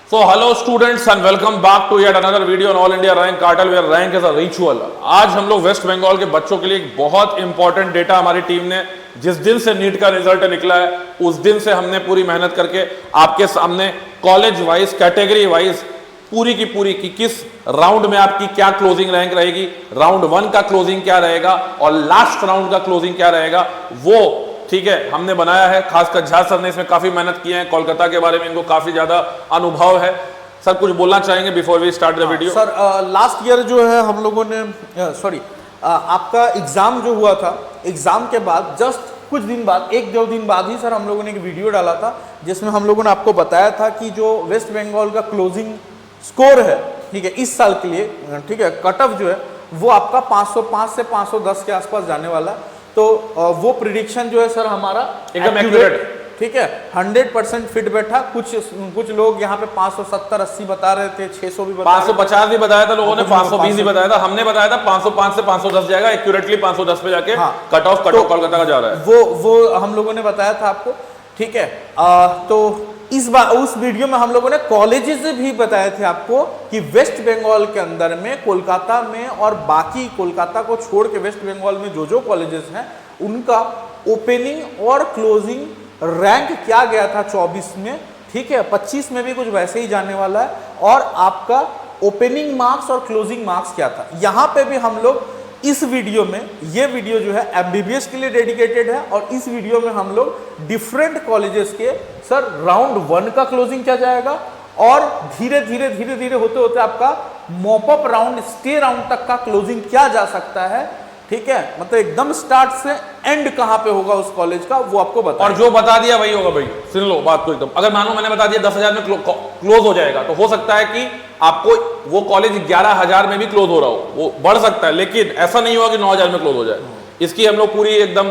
So hello students and welcome back to yet another video on All India Rank Cartel where rank is a ritual। आज हम लोग waste Bengal के बच्चों के लिए एक बहुत इंपॉर्टेंट डेटा हमारी टीम ने जिस दिन से नीट का रिजल्ट निकला है उस दिन से हमने पूरी मेहनत करके आपके सामने कॉलेज वाइज कैटेगरी वाइज पूरी की पूरी कि किस राउंड में आपकी क्या क्लोजिंग रैंक रहेगी, राउंड 1 का क्लोजिंग क्या रहेगा और लास्ट राउंड का क्लोजिंग क्या रहेगा वो ठीक है हमने बनाया है। खासकर झा सर ने इसमें काफी मेहनत की है, कोलकाता के बारे में इनको काफी ज्यादा अनुभव है। सर कुछ बोलना चाहेंगे before we start the video? Sir last year जो है हम लोगों ने आपका एग्जाम जो हुआ था, एग्जाम के बाद जस्ट कुछ दिन बाद 1-2 दिन बाद ही सर हम लोगों ने एक वीडियो डाला था जिसमें हम लोगों ने आपको बताया था कि जो वेस्ट बंगाल का क्लोजिंग स्कोर है ठीक है इस साल के लिए ठीक है कट ऑफ जो है वो आपका 505 से 510 के आसपास जाने वाला है। तो वो प्रिडिक्शन जो है सर हमारा एकदम एक्यूरेट ठीक है 100% फिट बैठा। कुछ लोग यहाँ पे 570-80 बता रहे थे, 600 भी बता 550 भी बताया था लोगों ने, 520 भी बताया था, हमने बताया था 505 से 510 जाएगा, एक्यूरेटली 510 पे जाके कट ऑफ कोलकाता का जा रहा है। वो हम लोगों ने बताया था आपको ठीक है। तो इस बार उस वीडियो में हम लोगों ने कॉलेजेस भी बताए थे आपको कि वेस्ट बंगाल के अंदर में कोलकाता में और बाकी कोलकाता को छोड़ के वेस्ट बंगाल में जो कॉलेजेस हैं उनका ओपनिंग और क्लोजिंग रैंक क्या गया था 24 में ठीक है। 25 में भी कुछ वैसे ही जाने वाला है और आपका ओपनिंग मार्क्स और क्लोजिंग मार्क्स क्या था। यहाँ पे भी हम लोग इस वीडियो में, ये वीडियो जो है एमबीबीएस के लिए डेडिकेटेड है और इस वीडियो में हम लोग डिफरेंट कॉलेजेस के सर राउंड 1 का क्लोजिंग क्या जाएगा और धीरे धीरे होते होते आपका मॉपअप राउंड, स्टे राउंड तक का क्लोजिंग क्या जा सकता है ठीक है। मतलब एकदम स्टार्ट से एंड कहां पे होगा उस कॉलेज का वो आपको बता, और जो बता दिया वही होगा भाई। सुन लो बात को एकदम, अगर मानो मैंने बता दिया 10,000 में क्लोज हो जाएगा तो हो सकता है कि आपको वो कॉलेज 11,000 में भी क्लोज हो रहा हो, वो बढ़ सकता है, लेकिन ऐसा नहीं होगा कि 9,000 में क्लोज हो जाए। इसकी हम लोग पूरी एकदम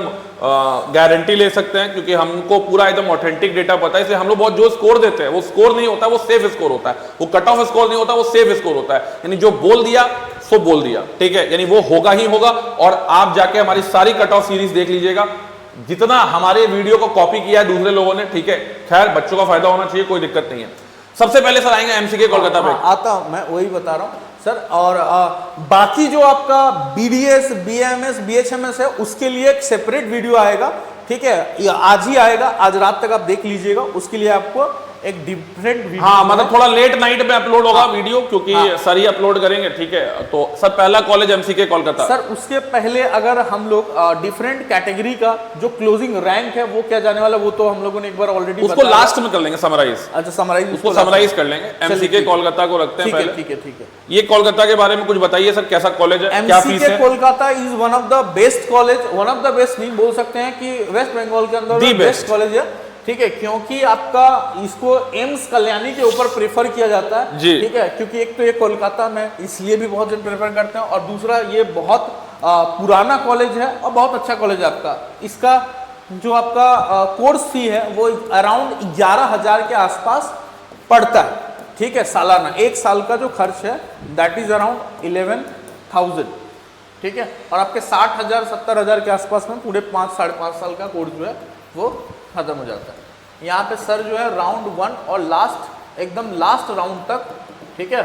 गारंटी ले सकते हैं क्योंकि हमको पूरा एकदम ऑथेंटिक डेटा पता है। इसलिए हम लोग बहुत जो स्कोर देते हैं वो स्कोर नहीं होता, वो सेफ स्कोर होता है, वो कट ऑफ स्कोर नहीं होता, वो सेफ स्कोर होता है। यानी जो बोल दिया सो बोल दिया ठीक है, यानी वो होगा ही होगा। और आप जाके हमारी सारी कट ऑफ सीरीज देख लीजिएगा, जितना हमारे वीडियो को कॉपी किया है दूसरे लोगों ने ठीक है। खैर बच्चों का फायदा होना चाहिए, कोई दिक्कत नहीं है। सबसे पहले सर आएंगे एमसीके कोलकाता पे। आता मैं वही बता रहा हूँ सर। और बाकी जो आपका बीडीएस, बीएमएस, बीएचएमएस है उसके लिए एक सेपरेट वीडियो आएगा ठीक है, आज ही आएगा, आज रात तक आप देख लीजिएगा। उसके लिए आपको एक डिफरेंट वीडियो, हाँ मतलब थोड़ा लेट नाइट में अपलोड होगा वीडियो क्योंकि सर ही अपलोड करेंगे ठीक है। तो सर पहला कॉलेज एमसीके कोलकाता। सर उसके पहले अगर हम लोग डिफरेंट कैटेगरी का जो क्लोजिंग रैंक है वो क्या जाने वाला वो तो हम लोगों ने एक बार ऑलरेडी उसको लास्ट में कर लेंगे समराइज। अच्छा समराइज, उसको समराइज कर लेंगे। एमसीके कोलकाता को रखते हैं पहले। ठीक है। ये कोलकाता के बारे में कुछ बताइए सर, कैसा कॉलेज है, क्या फीस है? Kolkata is one of the best college, one of the best नहीं बोल सकते हैं कि वेस्ट बंगाल के अंदर बेस्ट कॉलेज है ठीक है, क्योंकि आपका इसको एम्स कल्याणी के ऊपर प्रेफर किया जाता है ठीक है। क्योंकि एक तो ये कोलकाता में इसलिए भी बहुत जन प्रेफर करते हैं और दूसरा ये बहुत पुराना कॉलेज है और बहुत अच्छा कॉलेज है आपका। इसका जो आपका कोर्स फी है वो अराउंड 11,000 के आसपास पड़ता है ठीक है सालाना। एक साल का जो खर्च है दैट इज अराउंड 11,000 ठीक है। और आपके 60,000-70,000 के आसपास में पूरे 5-5.5 साल का कोर्स जो है वो खत्म हो जाता है। यहाँ पे सर जो है राउंड 1 और लास्ट एकदम लास्ट राउंड तक ठीक है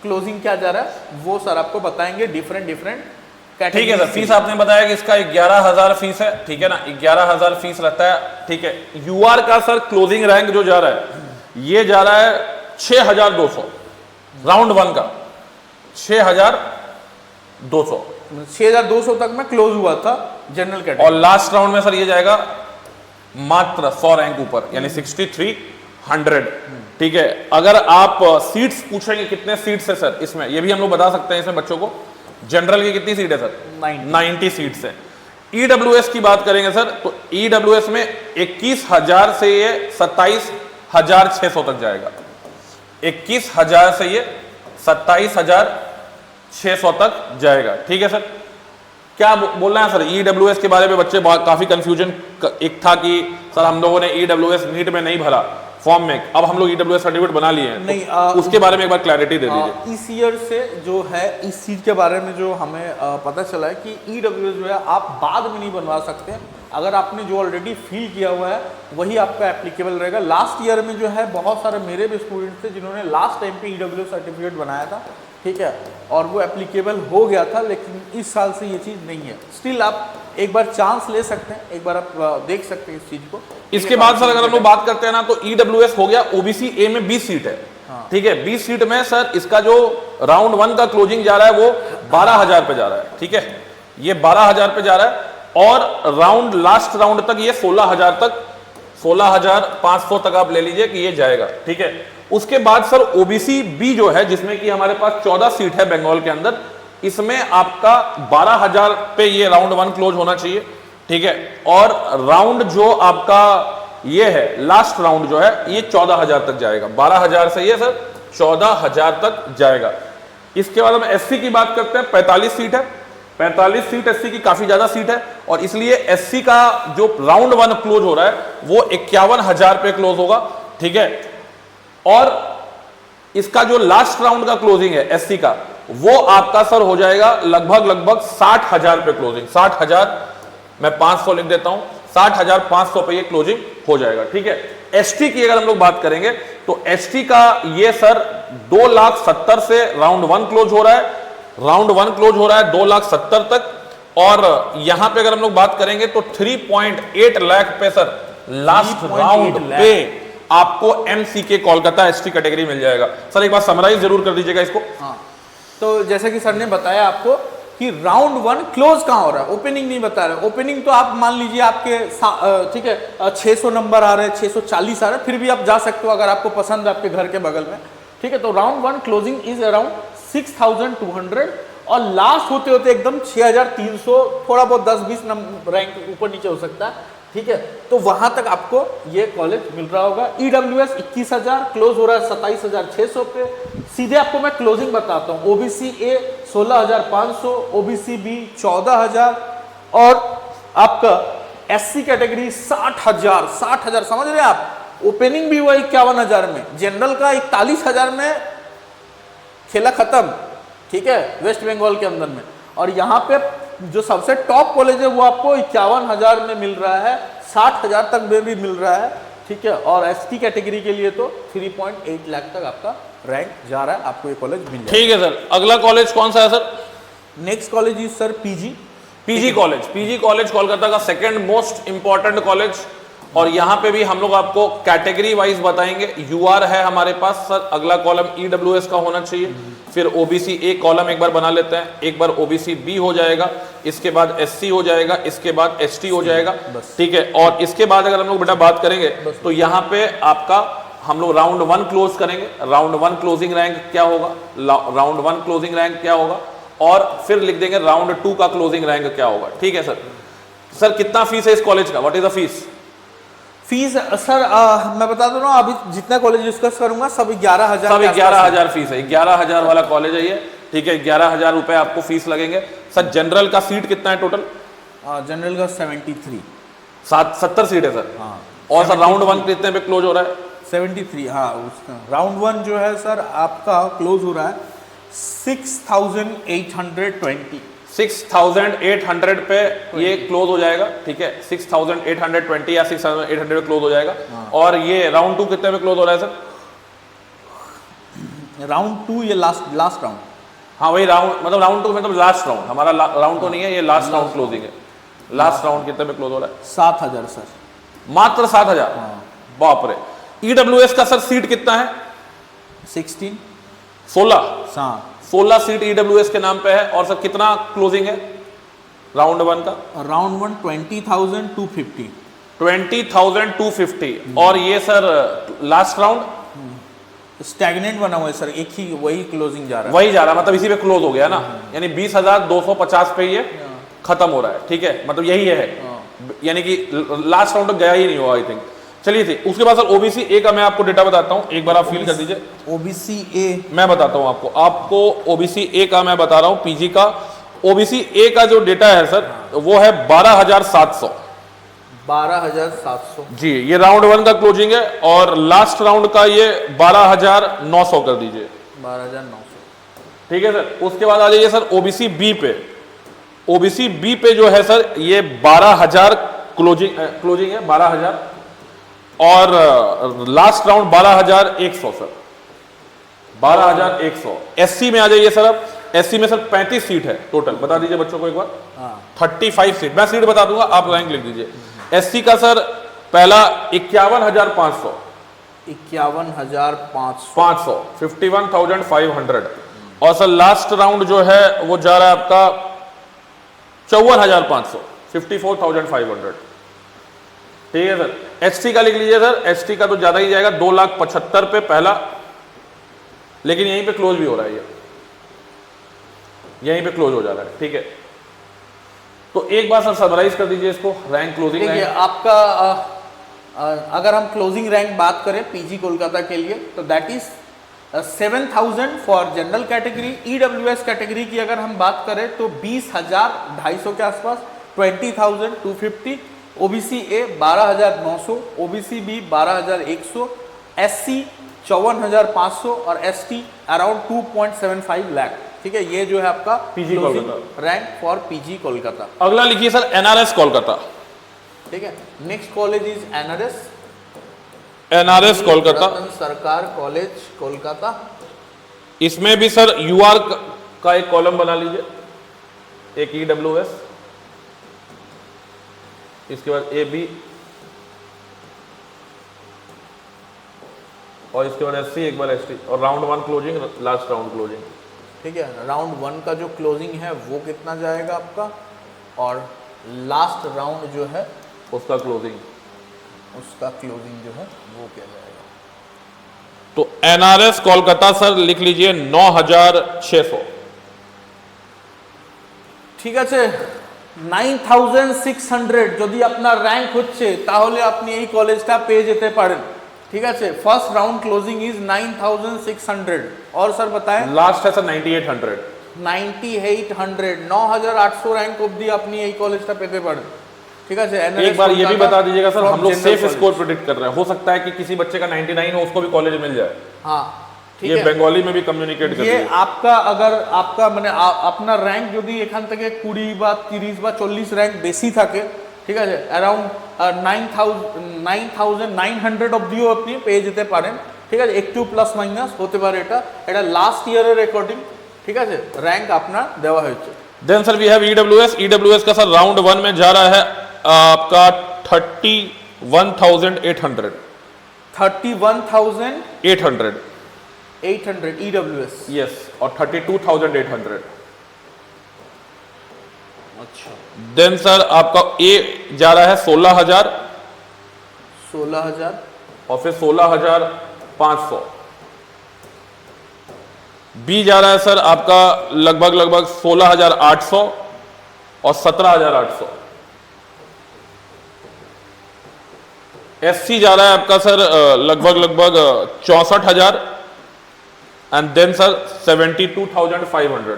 क्लोजिंग क्या जा रहा है वो सर आपको बताएंगे डिफरेंट ठीक है सर। फीस आपने बताया कि इसका 11,000 फीस है ठीक है ना, 11,000 फीस रहता है ठीक है। यूआर का सर क्लोजिंग रैंक जो जा रहा है ये जा रहा है 6,200 राउंड 1 का, 6,200 तक में क्लोज हुआ था जनरल कैटेगरी। और लास्ट राउंड में सर ये जाएगा मात्र 100 रैंक ऊपर यानी 6,300 ठीक है। अगर आप सीट्स पूछेंगे कितने सीट्स है सर इसमें, ये भी हम लोग बता सकते हैं इसमें बच्चों को। जनरल की कितनी सीट है सर? 90 सीट्स है। ईडब्ल्यूएस की बात करेंगे सर तो ईडब्ल्यूएस में 21,000 से ये 27,600 तक जाएगा। 21,000 से ये 27,600 तक जाएगा ठीक है सर। क्या बोलना है सर ईडब्ल्यूएस के बारे में? बच्चे काफी कंफ्यूजन एक था कि सर हम लोगों ने ईडब्ल्यूएस नीट में नहीं भरा फॉर्म में, अब हम लोग ईडब्ल्यूएस सर्टिफिकेट बना लिए हैं नहीं, तो उसके बारे में एक बार क्लैरिटी दे दीजिए। इस ईयर से जो है इस चीज के बारे में जो हमें पता चला है कि ईडब्ल्यूएस जो है आप बाद में नहीं बनवा सकते, अगर आपने जो ऑलरेडी फील किया हुआ है वही आपका एप्लीकेबल रहेगा। लास्ट ईयर में जो है बहुत सारे मेरे भी स्टूडेंट्स थे जिन्होंने लास्ट टाइम पे EWS सर्टिफिकेट बनाया था, ठीक है, और वो एप्लीकेबल हो गया था, लेकिन इस साल से ये चीज़ नहीं है। स्टिल आप एक बार चांस ले सकते हैं, एक बार आप देख सकते हैं इस चीज़ को। इसके बाद सर अगर हम लोग बात करते हैं ना, तो EWS हो गया, OBC A में 20 सीट है, ठीक है। 20 सीट में सर इसका जो राउंड 1 का क्लोजिंग जा रहा है वो 12,000 पे जा रहा है, ठीक है, ये 12,000 पे जा रहा है, और राउंड लास्ट राउंड तक ये 16,000 तक, 16,500 तक आप ले लीजिए कि ये जाएगा, ठीक है। उसके बाद सर OBC B जो है, जिसमें कि हमारे पास 14 सीट है बंगाल के अंदर, इसमें आपका 12,000 पे ये राउंड 1 क्लोज होना चाहिए, ठीक है, और राउंड जो आपका ये है लास्ट राउंड जो है ये 14,000 तक जाएगा। 12,000 से ये सर 14,000 तक जाएगा। इसके बाद हम SC की बात करते हैं, 45 सीट है, 45 सीट SC की काफी ज्यादा सीट है, और इसलिए SC का जो राउंड 1 क्लोज हो रहा है वो 51,000 पे क्लोज होगा, ठीक है, और इसका जो लास्ट राउंड का क्लोजिंग है SC का वो आपका सर हो जाएगा लगभग 60,000 पे क्लोजिंग, 60,000, मैं 500 लिख देता हूं, 60,500 पे ये क्लोजिंग हो जाएगा, ठीक है। ST की अगर हम लोग बात करेंगे तो ST का ये सर 2,70,000 से राउंड 1 क्लोज हो रहा है, राउंड 1 क्लोज हो रहा है 2,70,000 तक, और यहां पे अगर हम लोग बात करेंगे तो 3.8 लाख पे सर लास्ट राउंड पे आपको MCK कोलकाता ST कैटेगरी मिल जाएगा। सर एक बार समराइज जरूर कर दीजिएगा इसको। हाँ, तो जैसे कि सर ने बताया आपको कि राउंड 1 क्लोज कहां हो रहा है, ओपनिंग नहीं बता रहे। ओपनिंग तो आप मान लीजिए आपके ठीक है 600 नंबर आ रहे हैं, 640 आ रहे हैं, फिर भी आप जा सकते हो अगर आपको पसंद है आपके घर के बगल में, ठीक है। तो राउंड 1 क्लोजिंग इज अराउंड 6,200, और लास्ट होते होते एकदम 6,300, थोड़ा बहुत 10-20 नंबर रैंक ऊपर नीचे हो सकता है, ठीक है। तो वहां तक आपको ये कॉलेज मिल रहा होगा। EWS 21,000 क्लोज हो रहा है 27,600 पे। सीधे आपको मैं क्लोजिंग बताता हूँ, OBC A 16,500, OBC B 14,000, और आपका SC कैटेगरी 60,000 समझ रहे हैं आप। ओपनिंग भी हुआ 51,000 में, जनरल का 41,000 में खेला खत्म, ठीक है, वेस्ट बंगाल के अंदर में। और यहाँ पे जो सबसे टॉप कॉलेज है वो आपको 51,000 में मिल रहा है, 60,000 तक में भी मिल रहा है, ठीक है। और ST कैटेगरी के लिए तो 3.8 लाख तक आपका रैंक जा रहा है, आपको ये कॉलेज मिल जाएगा। ठीक है सर, अगला कॉलेज कौन सा है sir? Next college is sir PG college Kolkata का सेकंड मोस्ट इंपॉर्टेंट कॉलेज, और यहाँ पे भी हम लोग आपको कैटेगरी वाइज बताएंगे। UR है हमारे पास सर, अगला कॉलम EWS का होना चाहिए, फिर OBC A कॉलम एक बार बना लेते हैं, एक बार OBC B हो जाएगा, इसके बाद SC हो जाएगा, इसके बाद ST हो जाएगा, ठीक है। और इसके बाद अगर हम लोग बेटा बात करेंगे तो यहाँ पे आपका हम लोग राउंड 1 क्लोज करेंगे। राउंड 1 क्लोजिंग रैंक क्या होगा, राउंड 1 क्लोजिंग रैंक क्या होगा, और फिर लिख देंगे राउंड 2 का क्लोजिंग रैंक क्या होगा, ठीक है सर। सर कितना फीस है इस कॉलेज का, what is the fees? Fees sir मैं बता दूं ना, अभी जितना कॉलेज डिस्कस करूंगा सब 11,000, सब 11,000 फीस है, 11,000 वाला कॉलेज है ये, ठीक है। 11,000 रुपए आपको फीस लगेंगे। सर जनरल का सीट कितना है टोटल? जनरल का 73, 70 सीट है सर। हाँ। और सर राउंड 1 कितने पे क्लोज हो रहा है? 73, हाँ। उसका राउंड 1 जो है सर आपका क्लोज हो रहा है 6,820, 6,800 पे ये क्लोज हो जाएगा, ठीक है। 6,820 या 6,800 पे क्लोज हो जाएगा। और ये राउंड 2 कितने पे क्लोज हो रहा है सर? राउंड 2 ये लास्ट राउंड, हाँ वही राउंड, मतलब राउंड 2 मतलब लास्ट राउंड, हमारा राउंड तो नहीं है, ये लास्ट राउंड क्लोजिंग है। लास्ट राउंड कितने पे क्लोज हो रहा है? 7,000 सर, मात्र 7,000। बाप रे। EWS का सर सीट कितना है? 16 16 सीट EWS के नाम पे है। और सर कितना क्लोजिंग है राउंड 1 का? राउंड 1 20,250, 20,250। और ये सर लास्ट राउंड स्टैग्नेंट बना हुआ है सर, एक ही वही क्लोजिंग जा रहा है, वही जा रहा है, मतलब इसी पे क्लोज हो गया ना, यानी 20,250 पे ये खत्म हो रहा है, ठीक है, मतलब यही है, यानी कि लास्ट राउंड तक गया ही नहीं हुआ आई थिंक। चलिए थी। उसके बाद सर OBC A का मैं आपको डेटा बताता हूं, एक बार आप फील कर दीजिए। OBC A मैं बताता हूं आपको OBC A का मैं बता रहा हूं, PG का OBC A का जो डेटा है सर वो है 12,700, 12,700 जी। ये राउंड 1 का क्लोजिंग है, और लास्ट राउंड का ये 12,900 कर दीजिए, 12,900, ठीक है सर। उसके बाद आ जाइए सर OBC B पे। OBC B पे जो है सर ये 12,000 क्लोजिंग है 12,000 और लास्ट राउंड 12,100 सर, 12,100। एससी में आ जाइए सर, अब एससी में सर 35 सीट है टोटल, बता दीजिए बच्चों को एक बार। 35 सीट, मैं सीट बता दूंगा, आप रैंक लिख दीजिए। एससी का सर पहला 51,500, 51,500, 51,500। और सर लास्ट राउंड जो है वो जा रहा है आपका 54,500, 54,500। ठीक है सर। एसटी का लिख लीजिए सर, एसटी का तो ज्यादा ही जाएगा, 2,75,000 पे पहला, लेकिन यहीं पे क्लोज भी हो रहा है, ये यहीं पे क्लोज हो जा रहा है। ठीक है, तो एक बार सर समराइज कर दीजिए इसको, रैंक क्लोजिंग देखिए रैंक। आपका अगर हम क्लोजिंग रैंक बात करें पीजी कोलकाता के लिए तो that is 7,000 for general category. EWS category की अगर हम बात करें तो 20,250 के आसपास, 20,250। OBC A 12,900, OBC B 12,100, SC 54,500 और एसटी अराउंड 2.75 लाख। ठीक है, ये जो है आपका PG Kolkata rank for PG Kolkata. अगला लिखिए सर एनआरएस कोलकाता। ठीक है, next college is NRS, NRS Kolkata. Ratan Sarkar college Kolkata. इसमें भी सर यूआर का एक कॉलम बना लीजिए, एक ईडब्ल्यूएस, इसके बाद ए बी, और इसके बाद एससी, एक बार एसटी, और round 1 closing, last round closing. ठीक है, राउंड 1 का जो क्लोजिंग है वो कितना जाएगा आपका, और लास्ट राउंड जो है उसका क्लोजिंग जो है वो क्या जाएगा। तो एनआरएस कोलकाता सर लिख लीजिए 9,600। ঠিক আছে, 9,600 যদি আপনার র্যাঙ্ক হচ্ছে তাহলে আপনি এই কলেজটা পেয়ে যেতে পারেন। ঠিক আছে, ফার্স্ট রাউন্ড ক্লোজিং ইজ 9,600। और सर बताएं लास्ट है सर 9,800। 9,800, 9,800 रैंक অবধি আপনি এই কলেজটা পেতে পারেন। ঠিক আছে, एक बार ये भी बता दीजिएगा सर, हम लोग सेफ स्कोर प्रेडिक्ट कर रहे हैं, हो सकता है कि किसी बच्चे का 99 हो, उसको भी कॉलेज मिल जाए। हाँ, ঠিক ये আছে, बंगाली में भी कम्युनिकेट कर ये दिए। आपका अगर आपका মানে আপনার র্যাঙ্ক যদি এখান থেকে 20 বা 30 বা 40 র্যাঙ্ক বেশি থাকে, ঠিক আছে, অ্যারাউন্ড 9,900 অবধিও আপনি পেয়ে যেতে পারেন। ঠিক আছে, একটু প্লাস মাইনাস হতে পারে, এটা লাস্ট ইয়ারের রেকর্ডিং। ঠিক আছে, র্যাঙ্ক আপনার দেওয়া হয়েছে। Then sir we have EWS. EWS का सर राउंड 1 में जा रहा है आपका 31,800। 31,800 800 ईडब्ल्यूएस। यस, और 32,800। अच्छा, देन सर आपका ए जा रहा है 16,000 16,000 और फिर 16,500। बी जा रहा है सर आपका लगभग 16,800 और 17,800। एससी जा रहा है आपका सर लगभग 64,000 एंड देन सर 72,500।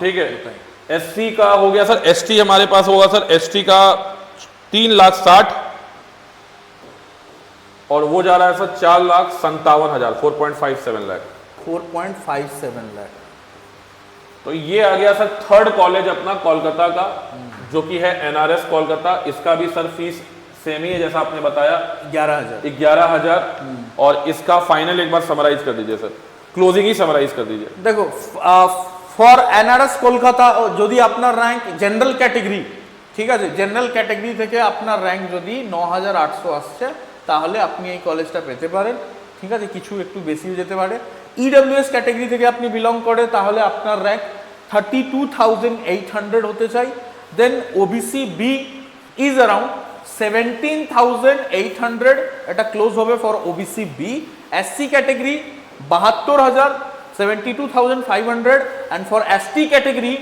ठीक है, एससी का हो गया सर। एसटी हमारे पास होगा सर, एसटी का 3,60,000 और वो जा रहा है सर 4,57,000, 4.57 लाख। 4.57 लाख। तो ये आ गया सर थर्ड कॉलेज अपना कोलकाता का, जो कि है एनआरएस कोलकाता। इसका भी सर फीस सेम ही है जैसा आपने बताया, 11,000। और इसका फाइनल एक बार समराइज कर दीजिए सर, क्लोजिंग ही समराइज कर दीजिए। देखो, फॉर एनआरएस कोलकाता যদি আপনার র্যাঙ্ক জেনারেল ক্যাটাগরি, ঠিক আছে, জেনারেল ক্যাটাগরি থেকে আপনার র্যাঙ্ক যদি 9,800 আসছে তাহলে আপনি এই কলেজটা পেতে পারেন। ঠিক আছে, কিছু একটু বেশিও যেতে পারে। ইডব্লিউএস ক্যাটাগরি থেকে আপনি বিলং করে তাহলে আপনার র্যাঙ্ক 32,800 হতে চাই। Then OBC B is around 17,800, এটা ক্লোজ হবে for OBC B. SC category 72,000, 72,500, and for ST category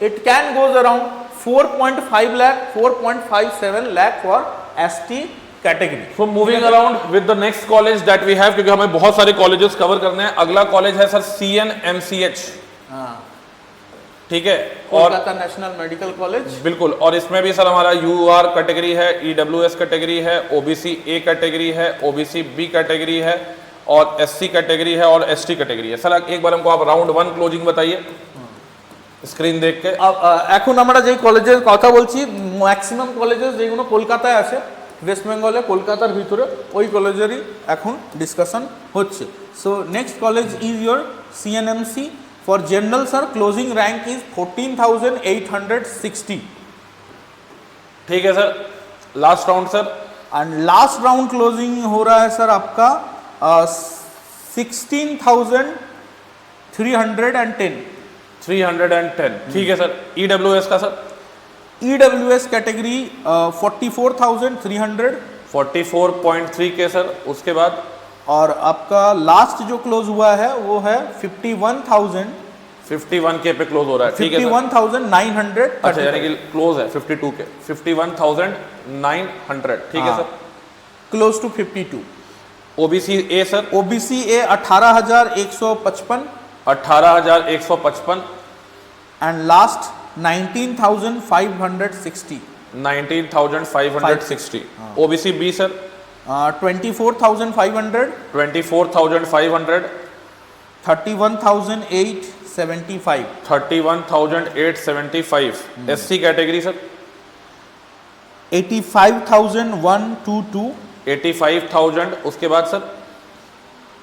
it can goes around 4.5 lakh, 4.57 lakh for ST category. So moving around with the next college that we have, क्योंकि हमें बहुत सारे colleges cover करने हैं। अगला college है sir CNMCH। हाँ, ठीक है, और कोलकाता नेशनल मेडिकल कॉलेज। बिल्कुल, और इसमें भी सर हमारा यूआर कैटेगरी है, ईडब्ल्यूएस कैटेगरी है, ओबीसी ए कैटेगरी है, ओबीसी बी कैटेगरी है, और एससी कैटेगरी है और एसटी कैटेगरी है। सर एक बार हमको आप राउंड 1 क्लोजिंग बताइए। স্ক্রিন দেখ के এখন আমরা যেই কলেজের কথা বলছি ম্যাক্সিমাম কলেজেস যেগুলো কলকাতায় আছে ওয়েস্ট বেঙ্গলে কলকাতার ভিতরে ওই কলেজেরই এখন ডিসকাশন হচ্ছে so next college is your CNMC for general sir closing rank is 14,860 ठीक है sir last round sir and last round closing हो रहा है सर आपका 16,310 ठीक है सर ईडब्ल्यूएस का सर ईडब्ल्यूएस कैटेगरी 44,300 44.3 के सर उसके बाद और आपका लास्ट जो क्लोज हुआ है वो है 51,000 51 के पे क्लोज हो रहा है ठीक है 51,900 अच्छा यानी कि क्लोज है 52 के 51,900 ठीक है sir close to 52 OBC A sir OBC A 18,155 18,155 and last 19,560 19,560 OBC B sir 24,500 24,500 31,875 31,875 SC category sir 85,122 85,000 उसके बाद सर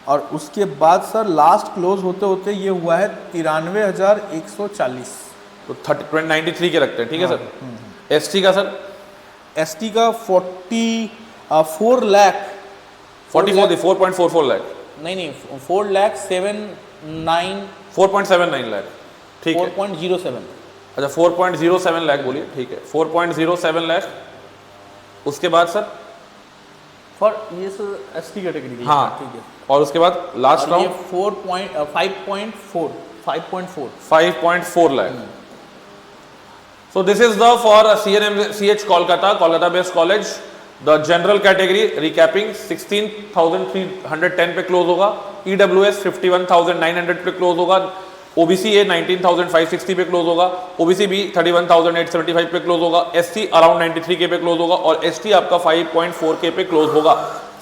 और उसके बाद सर लास्ट क्लोज होते होते ये हुआ है 93,140 तो 93 के रखते हैं ठीक है सर एसटी का सर एसटी का 4 लाख 4.44 लाख नहीं 4 लाख 79 4.79 लाख ठीक है 4.07 अच्छा 4.07 लाख बोलिए ठीक है 4.07 लाख उसके बाद सर फॉर ये सर एसटी कैटेगरी हाँ ठीक है और उसके बाद last round 5.4 lakh so this is the for CNMCH Kolkata based college the general category recapping 16,310 पे क्लोज होगा EWS 51,900 पे क्लोज होगा OBC A 19,560 पे क्लोज होगा OBC B 31,875 पे क्लोज होगा SC अराउंड 93 के पे क्लोज होगा और ST आपका 5.4 के पे क्लोज होगा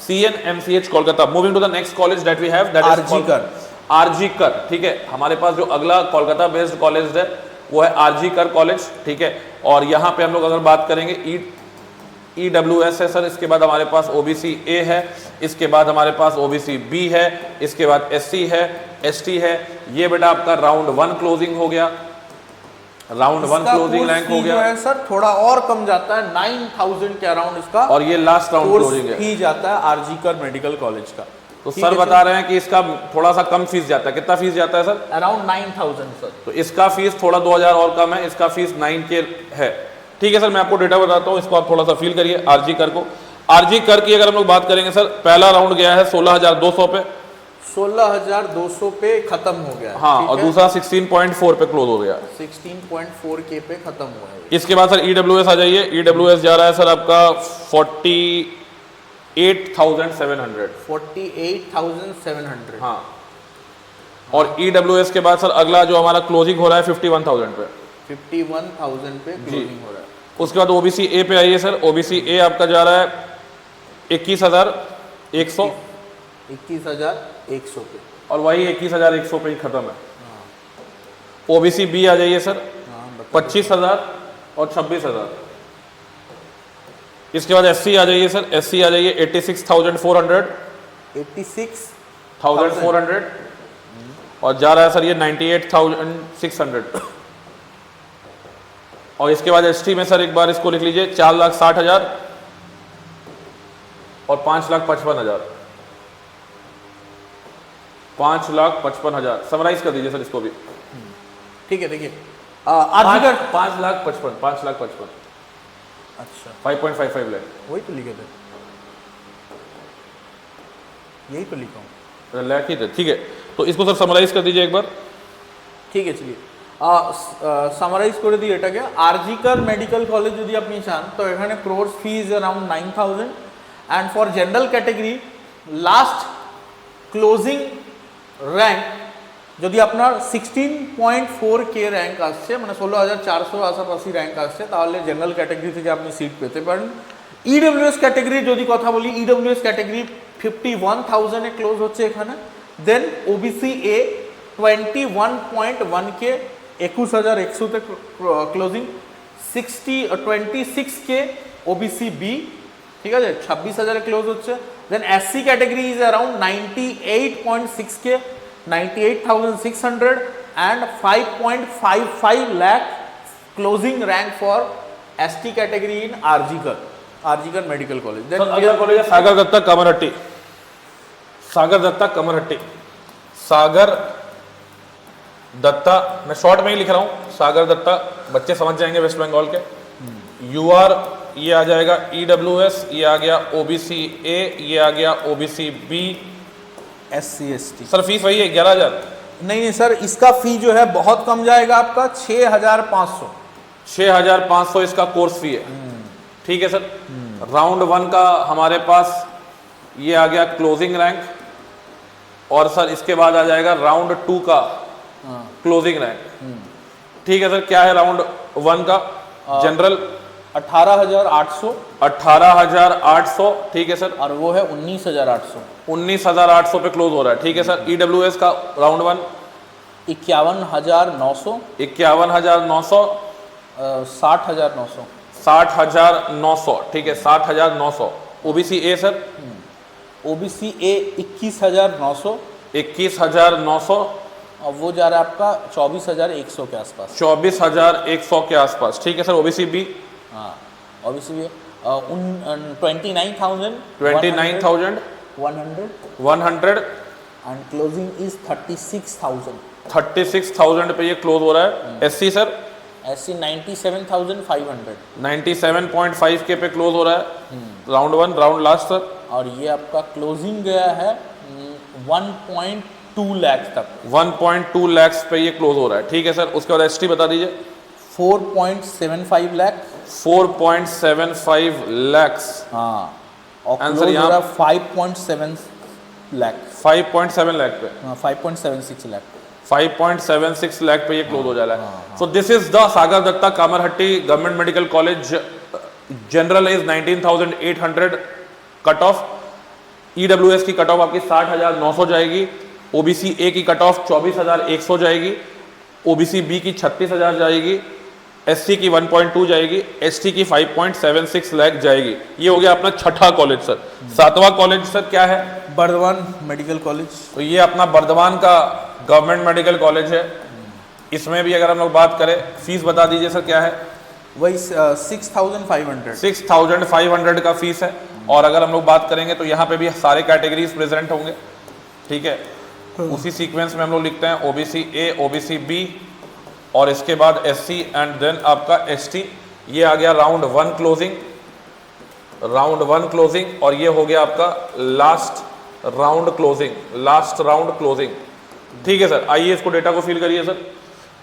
CNMCH Kolkata moving to the next college that we have that is RG Kar ठीक है हमारे पास जो अगला कोलकाता बेस्ड कॉलेज है वो है आरजी कर कॉलेज ठीक है और यहाँ पे हम लोग अगर बात करेंगे EWS है सर इसके बाद हमारे पास OBC A है इसके बाद हमारे पास OBC B है इसके बाद SC है ST है ये बेटा आपका राउंड 1 क्लोजिंग हो गया राउंड 1 क्लोजिंग रैंक हो गया है सर थोड़ा और कम जाता है 9,000 के अराउंड इसका और ये लास्ट राउंड क्लोजिंग है फी जाता है आरजी कर मेडिकल कॉलेज का तो सर बता रहे हैं कि इसका थोड़ा सा कम फीस जाता है कितना फीस जाता है सर अराउंड 9,000 सर तो इसका फीस थोड़ा 2,000 और कम है इसका फीस 9 के है ठीक है सर मैं आपको डेटा बताता हूँ इसको आप थोड़ा सा फील करिए आरजी कर को आरजी कर की अगर हम लोग बात करेंगे सर पहला राउंड गया है 16,200 पे 16,200 पे खत्म हो गया हाँ और दूसरा 16.4 पे क्लोज हो गया 16.4 के पे खत्म हुआ है इसके बाद सर EWS आ जाइए EWS जा रहा है सर आपका 48,700 48,700 हाँ और EWS के बाद सर अगला जो हमारा क्लोजिंग हो रहा है 51,000 पे 51,000 पे क्लोजिंग हो रहा है उसके बाद OBC A पे आइए सर OBC A आपका जा रहा है 21,100 21,100 पे और वही 21,100 पे ही खत्म है OBC B आ जाइए सर 25,000 और 26,000 इसके बाद SC आ जाइए सर SC आ जाइए 86,400 86,400 और जा रहा है सर ये 98,600 और इसके बाद ST में सर एक बार इसको लिख लीजिए 4,60,000 और 5,55,000 5,55,000 समराइज कर दीजिए सर इसको भी ठीक है देखिए आरजी कर 5,55,000 अच्छा 5.55 लाख वही तो लिखे थे यही तो लिखा हूँ लाख ही थे ठीक है तो इसको सर समराइज कर दीजिए एक बार ঠিক আছে সামারাইজ করে দিই এটাকে আরজিকার মেডিকেল কলেজ যদি আপনি চান তো এখানে course fees around 9,000 and for general category last closing rank যদি আপনার 16.4 কে র্যাঙ্ক আসছে মানে 16,400 আশাপাশি র্যাঙ্ক আসছে তাহলে জেনারেল ক্যাটাগরি থেকে আপনি সিট পেতে পারেন ইডব্লিউএস ক্যাটাগরি যদি কথা বলি ইডব্লিউএস ক্যাটাগরি 51,000 এ ক্লোজ হচ্ছে এখানে দেন ওবিসি এ 21.1 के 21,100 तक क्लोजिंग। 26 के ओबीसी बी, ঠিক আছে, 26,000 ক্লোজ হচ্ছে। দেন এসসি ক্যাটাগরি ইজ অ্যারাউন্ড 98.6 के, 98,600 and 5.55 lakh closing rank for ST category in RG Kar medical college. Sir अगला कॉलेज है सागर दत्ता कमरहट्टी। सागर दत्ता कमरहट्टी, सागर दत्ता, मैं शॉर्ट में ही लिख रहा हूँ, सागर दत्ता, बच्चे समझ जाएंगे वेस्ट बंगाल के। यूआर ये आ जाएगा ईडब्ल्यूएस, ये आ गया ओबीसी ए, ये आ गया OBC B, SC ST. Sir fees वही है 11,000? नहीं सर, इसका फी जो है बहुत कम जाएगा आपका, 6,500। 6,500 इसका कोर्स फी है, ठीक है सर। राउंड 1 का हमारे पास ये आ गया क्लोजिंग रैंक, और सर इसके बाद आ जाएगा राउंड 2 का क्लोजिंग रैंक, ठीक है सर। क्या है राउंड 1 का? जनरल 18,800, 18,800, ठीक है सर। और वो है 19,800। 19,800 पे क्लोज हो रहा है, ठीक है सर। ईडब्ल्यूएस का राउंड 1 51,900, 51,900, 60,900, 60,900, ठीक है, 60,900। OBC A sir? ओबीसी ए 21,900, 21,900, और वो जा रहा है आपका 24,100 के आसपास। 24,100 के आसपास, ठीक है सर। OBC B? हाँ, OBC B 29,000, 29,100, 100 and closing is 36,000। 36,000 पे ये क्लोज हो रहा है। SC sir? एससी 97,500, 97.5 के पे क्लोज हो रहा है। Round 1, round last sir? और ये आपका क्लोजिंग गया है 1.2 लाख तक। 1.2 लाख पे ये क्लोज हो रहा है, ठीक है सर। उसके बाद एसटी बता दीजिए। 4.75 लाख। 4.75 lakhs, हाँ, और आंसर क्लोज हो यहाँ रहा है 5.7 लाख। 5.7 लाख पे, 5.76 लाख। 5.76 लाख पे ये क्लोज हो जा रहा है। So this is the Sagar Dutta Kamarhati government medical college. General is 19,800 cut off, EWS की कट ऑफ आपकी 60,900 जाएगी, ओबीसी ए की कट ऑफ 24,100 जाएगी, ओबीसी बी की 36,000 जाएगी, एससी की 1.2 जाएगी, एसटी की 5.76 लाख जाएगी। ये हो गया अपना छठा कॉलेज सर। 7वां कॉलेज सर क्या है? Bardhaman medical college. तो ये अपना बर्धमान का गवर्नमेंट मेडिकल कॉलेज है। इसमें भी अगर हम लोग बात करें, फीस बता दीजिए सर क्या है? वही 6,500। 6,500 का फीस है। और अगर हम लोग बात करेंगे तो यहाँ पे भी सारे कैटेगरीज प्रेजेंट होंगे, ठीक है। उसी सीक्वेंस में हम लोग लिखते हैं ओबीसी ए, ओबीसी बी, और इसके बाद एससी एंड देन आपका एसटी। ये आ गया राउंड 1 क्लोजिंग, राउंड 1 क्लोजिंग, और ये हो गया आपका last round closing, last round closing, ठीक है सर। आइए इसको डेटा को फिल करिए सर,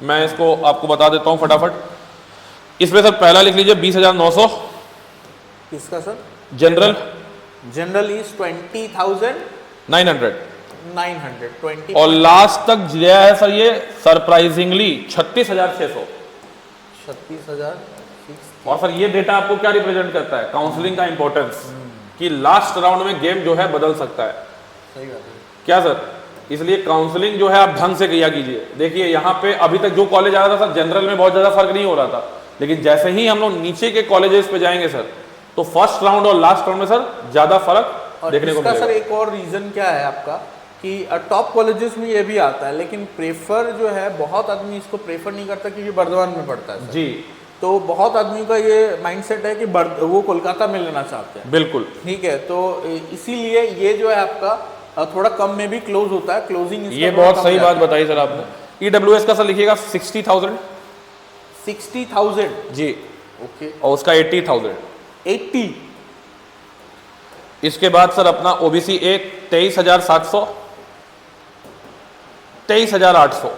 मैं इसको आपको बता देता हूँ फटाफट। इसमें सर पहला लिख लीजिए 20,900। किसका सर? जनरल? जनरल इज 20,900, 20 और लास्ट तक गया है सर ये सरप्राइजिंगली 36,600। 36,000। और सर ये डेटा आपको क्या रिप्रेजेंट करता है? काउंसलिंग का इंपॉर्टेंस, कि लास्ट राउंड में गेम जो है बदल सकता है। सही बात है क्या सर? इसलिए काउंसलिंग जो है आप ढंग से किया कीजिए। देखिए यहाँ पे अभी तक जो कॉलेज आ रहा था सर, जनरल में बहुत ज्यादा फर्क नहीं हो रहा था, लेकिन जैसे ही हम लोग नीचे के कॉलेजेस पे जाएंगे सर, तो फर्स्ट राउंड और लास्ट राउंड में सर ज्यादा फर्क देखने को मिलेगा। सर एक और रीजन क्या है आपका कि टॉप कॉलेजेस में ये भी आता है, लेकिन प्रेफर जो है बहुत आदमी इसको प्रेफर नहीं करता क्योंकि बर्धमान में पड़ता है सर। जी, तो बहुत आदमी का ये माइंडसेट है कि वो कोलकाता में लेना चाहते हैं। बिल्कुल, ठीक है, तो इसीलिए ये जो है आपका थोड़ा कम में भी क्लोज होता है। क्लोजिंग ये बहुत सही बात बताई सर आपने। ईडब्ल्यूएस का सर लिखिएगा 60,000। 60,000 जी, ओके, और उसका 80,000। 80। इसके बाद सर अपना ओबीसी ए 23,700, 23,800।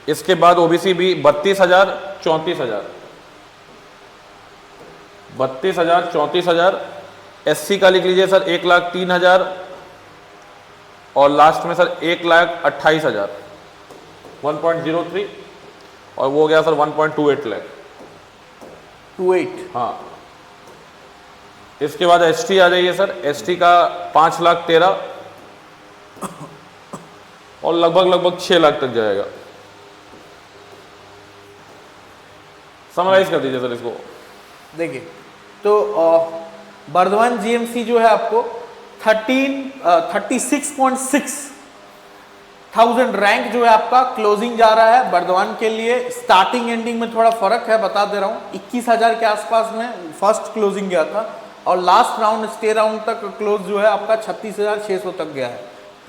इसके बाद ओबीसी बी 32,000, 34,000, 32,000, 34,000। एससी का लिख लीजिए सर 1,03,000, और लास्ट में सर 1,28,000, 1.03, और वो हो गया सर 1.28 लाख। 28। हाँ, इसके बाद एसटी आ जाइए सर। एसटी का 5,13,000 और लगभग 6 लाख तक जाएगा। समराइज कर दीजिए सर इसको। देखिए तो बर्धमान जीएमसी जो है आपको 36,600 रैंक जो है आपका क्लोजिंग जा रहा है बर्धमान के लिए। स्टार्टिंग एंडिंग में थोड़ा फर्क है, बता दे रहा हूँ। 21,000 के आसपास में फर्स्ट क्लोजिंग गया था और लास्ट राउंड स्टे राउंड तक क्लोज जो है आपका 36,600 तक गया है।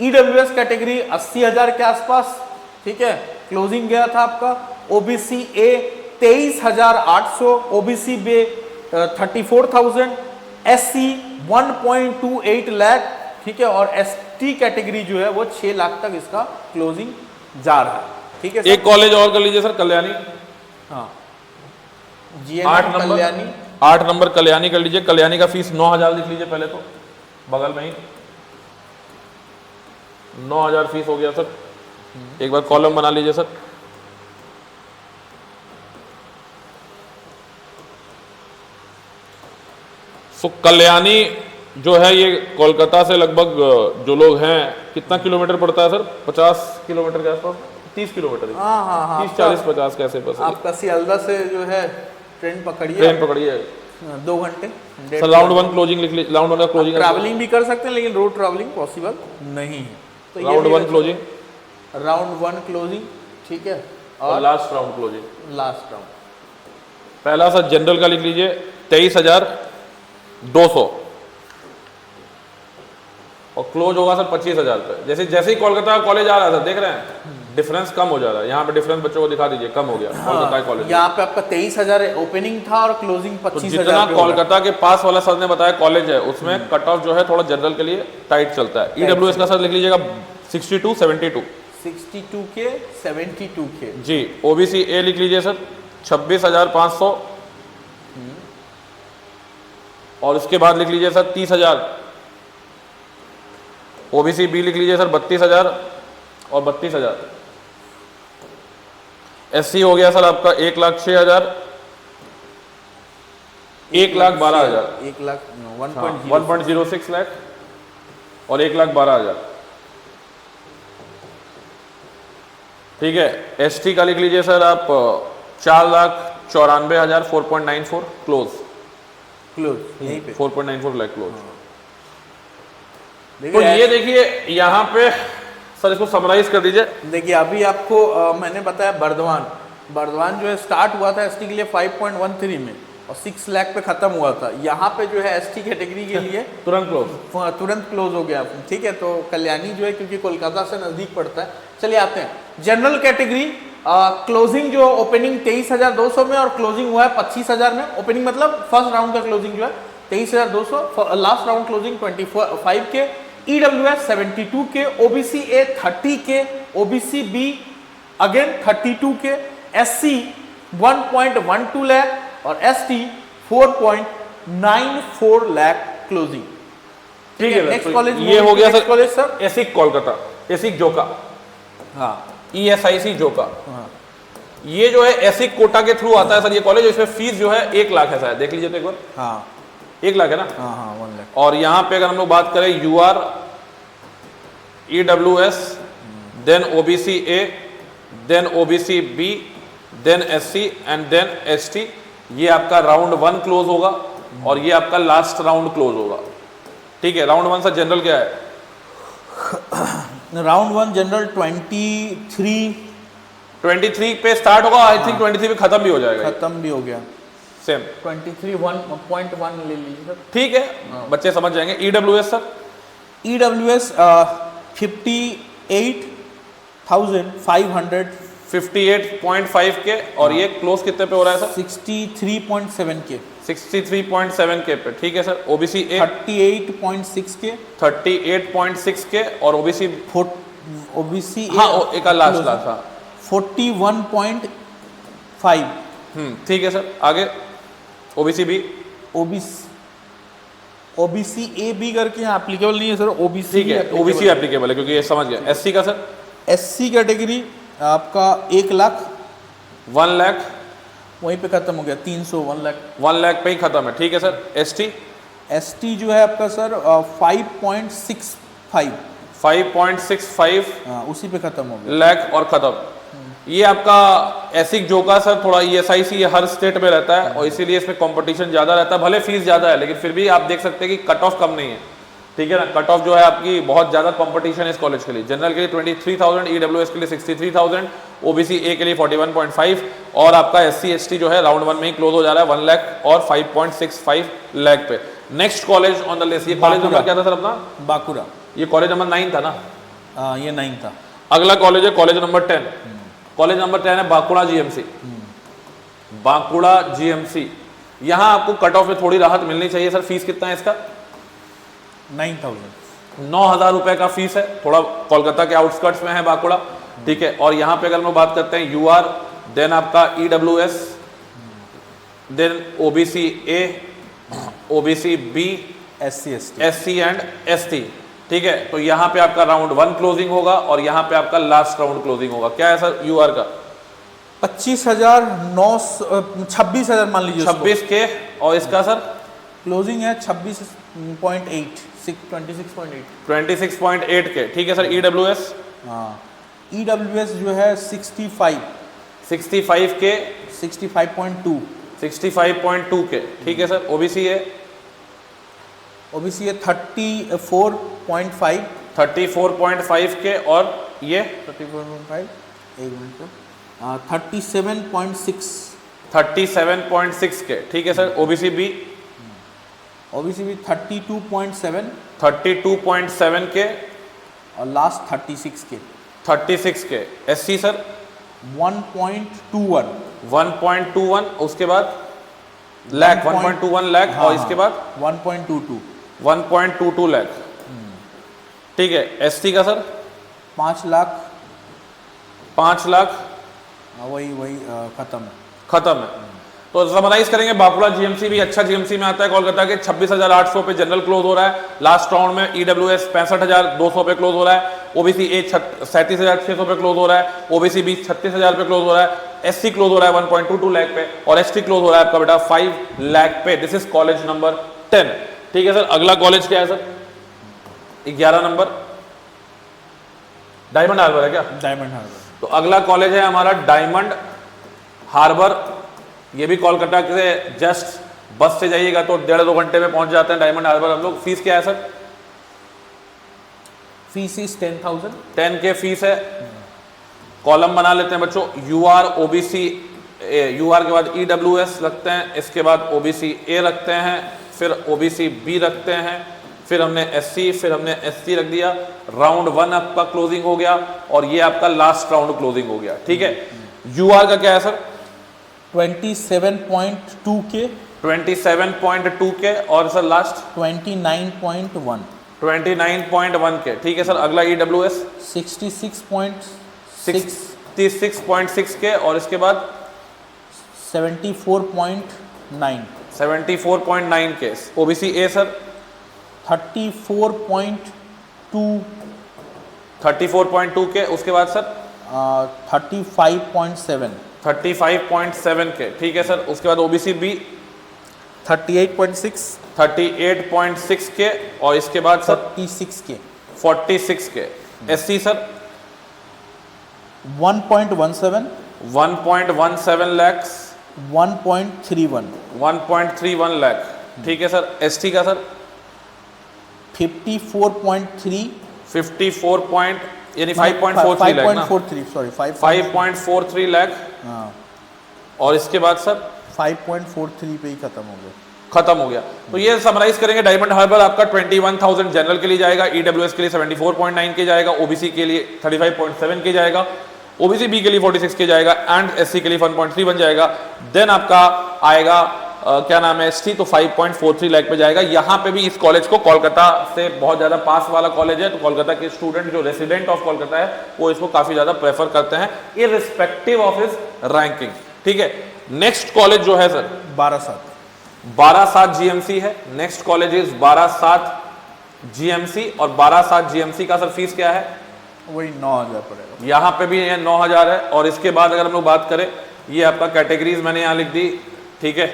ईडब्ल्यूएस कैटेगरी 80,000 के आसपास, ठीक है, क्लोजिंग गया था आपका। OBC A 23,800, OBC B 34,000, SC 1.28 lakh, ठीक है, और एसटी कैटेगरी जो है वो 6 लाख तक इसका क्लोजिंग जा रहा है, ठीक है। एक कॉलेज और कर लीजिए सर, कल्याणी। हाँ, 8 नंबर कल्याणी कर लीजिए। कल्याणी का फीस 9,000 लिख लीजिए पहले तो, बगल में ही 9,000 फीस हो गया सर। एक बार कॉलम बना लीजिए सर। सो कल्याणी जो है ये कोलकाता से लगभग जो लोग हैं, कितना किलोमीटर पड़ता है सर? 50 किलोमीटर के आसपास, 30 किलोमीटर। हाँ 30, 40, 50 कैसे बस आपका सियालदा से जो है ट्रेन पकड़िए, 2 घंटे। सर राउंड 1 क्लोजिंग लिख लीजिए। राउंड 1 का क्लोजिंग ट्रैवलिंग भी कर सकते हैं लेकिन रोड ट्रैवलिंग पॉसिबल नहीं है। तो राउंड 1 क्लोजिंग, राउंड 1 क्लोजिंग, ठीक है, और last round closing. Last round पहला सर जनरल का लिख लीजिए 23,200 और क्लोज होगा सर 25,000 पे। जैसे ही कोलकाता कॉलेज आ रहा है सर, देख रहे हैं डिफरेंस कम हो जा रहा है। यहाँ पे डिफरेंस बच्चों को दिखा दीजिए, कम हो गया। कोलकाता कॉलेज यहाँ पे आपका 23,000 ओपनिंग था और क्लोजिंग 25,000। जितना कोलकाता के पास वाला सर ने बताया कॉलेज है, उसमें कट ऑफ जो है थोड़ा जनरल के लिए टाइट चलता है। ईडब्ल्यूएस का सर लिख लीजिएगा 62, 72 62K 72K जी। ओबीसी ए लिख लीजिए सर 26,500 और उसके बाद लिख लीजिए सर 30,000। ओबीसी बी लिख लीजिए सर 32,000 और 32,000। एससी हो गया सर आपका 1,06,000, 1,12,000, 1.06 लाख और 1,12,000, ठीक है। एसटी का लिख लीजिए सर आप 4,94,000, 4.94 क्लोज यहीं पे 4.94 लाख क्लोज। तो ये देखिए यहाँ पे सर, इसको समराइज कर दीजिए। देखिए अभी आपको मैंने बताया बर्धमान जो है स्टार्ट हुआ था एसटी के लिए 5.13 में और 6 लाख पे खत्म हुआ था। यहाँ पे जो है एसटी कैटेगरी के लिए तुरंत क्लोज हो गया, ठीक है। तो कल्याणी जो है क्योंकि कोलकाता से नजदीक पड़ता है। चलिए आते हैं जनरल कैटेगरी। क्लोजिंग जो ओपनिंग 23,200 में और क्लोजिंग हुआ है 25,000 में। ओपनिंग मतलब फर्स्ट राउंड का क्लोजिंग जो है 23,200, last round closing 25K, EWS 72K, OBC A 30K, OBC B again 32K, SC 1.12 lakh और एसटी 4.94 लाख क्लोजिंग, ठीक है। नेक्स्ट कॉलेज ये हो गया कॉलेज सर एसिक कोलकाता, एसिक जोका, हाँ, ESIC जोका। हाँ। ये जो है एसिक कोटा के थ्रू आता है सर ये कॉलेज। इसमें फीस जो है 1 लाख है शायद, देख लीजिए तो एक बार। हाँ 1 लाख है ना? हाँ 1 लाख। और यहाँ पे अगर हम लोग बात करें UR, EWS, then OBC A, then OBC B, then SC and then ST, ये आपका राउंड 1 क्लोज होगा और ये आपका लास्ट राउंड क्लोज होगा, ठीक है। राउंड 1 सर जनरल क्या है? राउंड 1 जनरल 23 पे स्टार्ट होगा, आई थिंक 23 पे खत्म भी हो जाएगा। खत्म भी हो गया, सेम 23.1 ले लीजिए, ठीक है, बच्चे समझ जाएंगे। EWS सर, EWS 58,500, 58.5 के और ये क्लोज कितने पे हो रहा है सर? 63.7K, 63.7 पे, ठीक है सर। OBC A 38.6K, 38.6 और OBC हाँ एक लास्ट हाँ 41.5, ठीक है सर। आगे OBC B, OBC A B करके यहाँ एप्लीकेबल नहीं है सर, OBC ठीक है, OBC एप्लीकेबल है क्योंकि ये समझ गया। SC का सर? SC कैटेगरी आपका 1 लाख, 1 लाख वहीं पे खत्म हो गया, 300 1 लाख पे ही खत्म है, ठीक है सर। ST जो है आपका सर 5.65, उसी उसी पे खत्म हो गया, लाख और खत्म। ये आपका एसिक जोका सर थोड़ा ESIC ये हर स्टेट में रहता है और इसीलिए इसमें कंपटीशन ज्यादा रहता है, भले फीस ज्यादा है लेकिन फिर भी आप देख सकते हैं कि कट ऑफ कम नहीं है, ठीक है ना। कट ऑफ जो है आपकी बहुत ज्यादा कंपटीशन है इस कॉलेज के लिए। जनरल के लिए 23,000, EWS के लिए 63,000, OBC A के लिए 41.5 और आपका SC ST जो है राउंड 1 में ही क्लोज हो जा रहा है 1 लाख और 5.65 लाख पे। Next college on the list, ये कॉलेज नंबर क्या था सर अपना? बाकुरा। ये कॉलेज नंबर 9 था ना? ये 9 था। अगला कॉलेज है कॉलेज नंबर 10। कॉलेज नंबर 10 है बांकुड़ा GMC। बांकुड़ा GMC, यहाँ आपको कट ऑफ में थोड़ी राहत मिलनी चाहिए सर। फीस कितना है इसका? 9,000 रुपए का फीस है। थोड़ा कोलकाता के आउटस्कर्ट्स में है बांकुड़ा, ठीक है। और यहाँ पे अगर हम बात करते हैं UR, देन आपका EWS, then OBC A, OBC B, SC and ST, ठीक है। तो यहाँ पे आपका राउंड 1 क्लोजिंग होगा और यहाँ पे आपका लास्ट राउंड क्लोजिंग होगा। क्या है सर UR का? 26,000 मान लीजिए, 26 के। और इसका सर क्लोजिंग है 26.8, 26.8, 26.8 के, ठीक है सर। EWS? हाँ, EWS जो है 65 के, 65.2, 65.2 के, ठीक है सर। OBC है? OBC है 34.5, 34.5 के और ये 34.5, एक मिनट को, 37.6, 37.6 के, ठीक है सर। OBC B? OBC भी 32.7, 32.7 के और लास्ट 36 के, 36 के। SC sir? 1.21, 1.21, उसके बाद लाख 1.21 लाख, और इसके बाद 1.22, 1.22 लाख, ठीक है। ST का सर? 5 लाख, 5 लाख, वही खत्म है। खत्म है। तो समराइज करेंगे, बांकुड़ा GMC भी अच्छा GMC में आता है कोलकाता के। 26,800 पे जनरल क्लोज हो रहा है। लास्ट राउंड में EWS 65,200 पे क्लोज हो रहा है। OBC A 37,600 पे क्लोज हो रहा है। OBC B 36,000 पे क्लोज हो रहा है। SC क्लोज हो रहा है 1.22 लाख पे और ST क्लोज हो रहा है आपका बेटा 5 लाख पे। दिस इज कॉलेज नंबर 10, ठीक है सर। अगला कॉलेज क्या है सर? 11 नंबर डायमंड हार्बर है क्या? डायमंड हार्बर। तो अगला कॉलेज है हमारा डायमंड हार्बर। ये भी कोलकाता से जस्ट बस से जाइएगा तो 1.5-2 घंटे में पहुंच जाते हैं डायमंड हार्बर हम लोग। फीस क्या है सर? फीस इज 10,000, 10 के फीस है। कॉलम बना लेते हैं बच्चों। UR OBC UR के बाद EWS रखते हैं, इसके बाद OBC A रखते हैं, फिर OBC B रखते हैं, फिर हमने SC, फिर हमने SC रख दिया। राउंड 1 आपका क्लोजिंग हो गया और ये आपका लास्ट राउंड क्लोजिंग हो गया, ठीक है। UR का क्या है सर? 27.2 के, 27.2 के और सर लास्ट 29.1, 29.1 के, ठीक है सर। अगला EWS 66.6, 66.6 के और इसके बाद 74.9, 74.9 के। OBC A सर 34.2, 34.2 के, उसके बाद सर 35.7, 35.7 के, ठीक है सर। उसके बाद OBC B 38.6, 38.6 के और इसके बाद सर 46 के, 46 के। SC सर 1.17, 1.17 लाख, 1.31, 1.31 लाख, ठीक है सर। ST का सर 54.3, 54 पॉइंट यानी 5.43 लाख ना, 5.43, सॉरी 5.43 लाख। हाँ, और इसके बाद सर 5.43 पे ही खत्म हो गया। खत्म हो गया। तो ये समराइज करेंगे, डायमंड हार्बर आपका 21,000 जनरल के लिए जाएगा, EWS के लिए 74.9 के जाएगा, OBC के लिए 35.7 के जाएगा, OBC B के लिए 46 के जाएगा एंड SC के लिए 1.3 बन जाएगा। देन आपका आएगा क्या नाम है ST, तो 5.43 लाख पे जाएगा। यहाँ पे भी इस कॉलेज को कोलकाता से बहुत ज्यादा पास वाला कॉलेज है, तो कोलकाता के स्टूडेंट जो रेसिडेंट ऑफ कोलकाता है वो इसको काफी ज्यादा प्रेफर करते हैं इररिस्पेक्टिव ऑफ हिज रैंकिंग, ठीक है। नेक्स्ट कॉलेज जो है सर 12/7 GMC है। नेक्स्ट कॉलेज इज 12/7 GMC और 12/7 GMC का सर फीस क्या है? वही 9,000 पड़ेगा। यहाँ पे भी ये 9,000 है। और इसके बाद अगर हम लोग बात करें, ये आपका कैटेगरीज मैंने यहाँ लिख दी, ठीक है।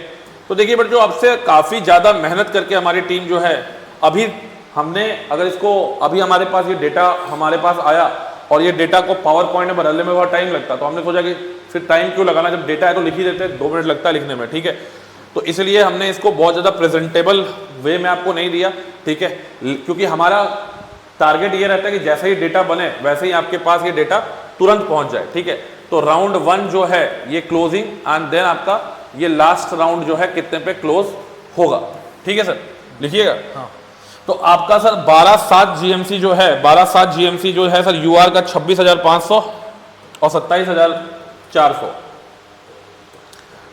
तो देखिए बट जो आपसे काफी ज्यादा मेहनत करके हमारी टीम जो है, अभी हमने अगर इसको अभी हमारे पास ये डेटा हमारे पास आया और ये डेटा को पावर पॉइंट में बदलने में बहुत टाइम लगता, तो हमने सोचा कि फिर टाइम क्यों लगाना, जब डेटा है तो लिख ही देते हैं, 2 मिनट लगता है लिखने में, ठीक है। तो इसलिए हमने इसको बहुत ज़्यादा प्रेजेंटेबल वे में आपको नहीं दिया, ठीक है, क्योंकि हमारा टारगेट ये रहता है कि जैसे ही डेटा बने वैसे ही आपके पास ये डेटा तुरंत पहुंच जाए, ठीक है। तो राउंड 1 जो है ये क्लोजिंग एंड देन आपका ये लास्ट राउंड जो है कितने पे क्लोज होगा, ठीक है सर, लिखिएगा। हाँ। तो आपका सर 12/7 जीएमसी जो है, 12/7 जीएमसी जो है सर यूआर का 26,500 और 27,400।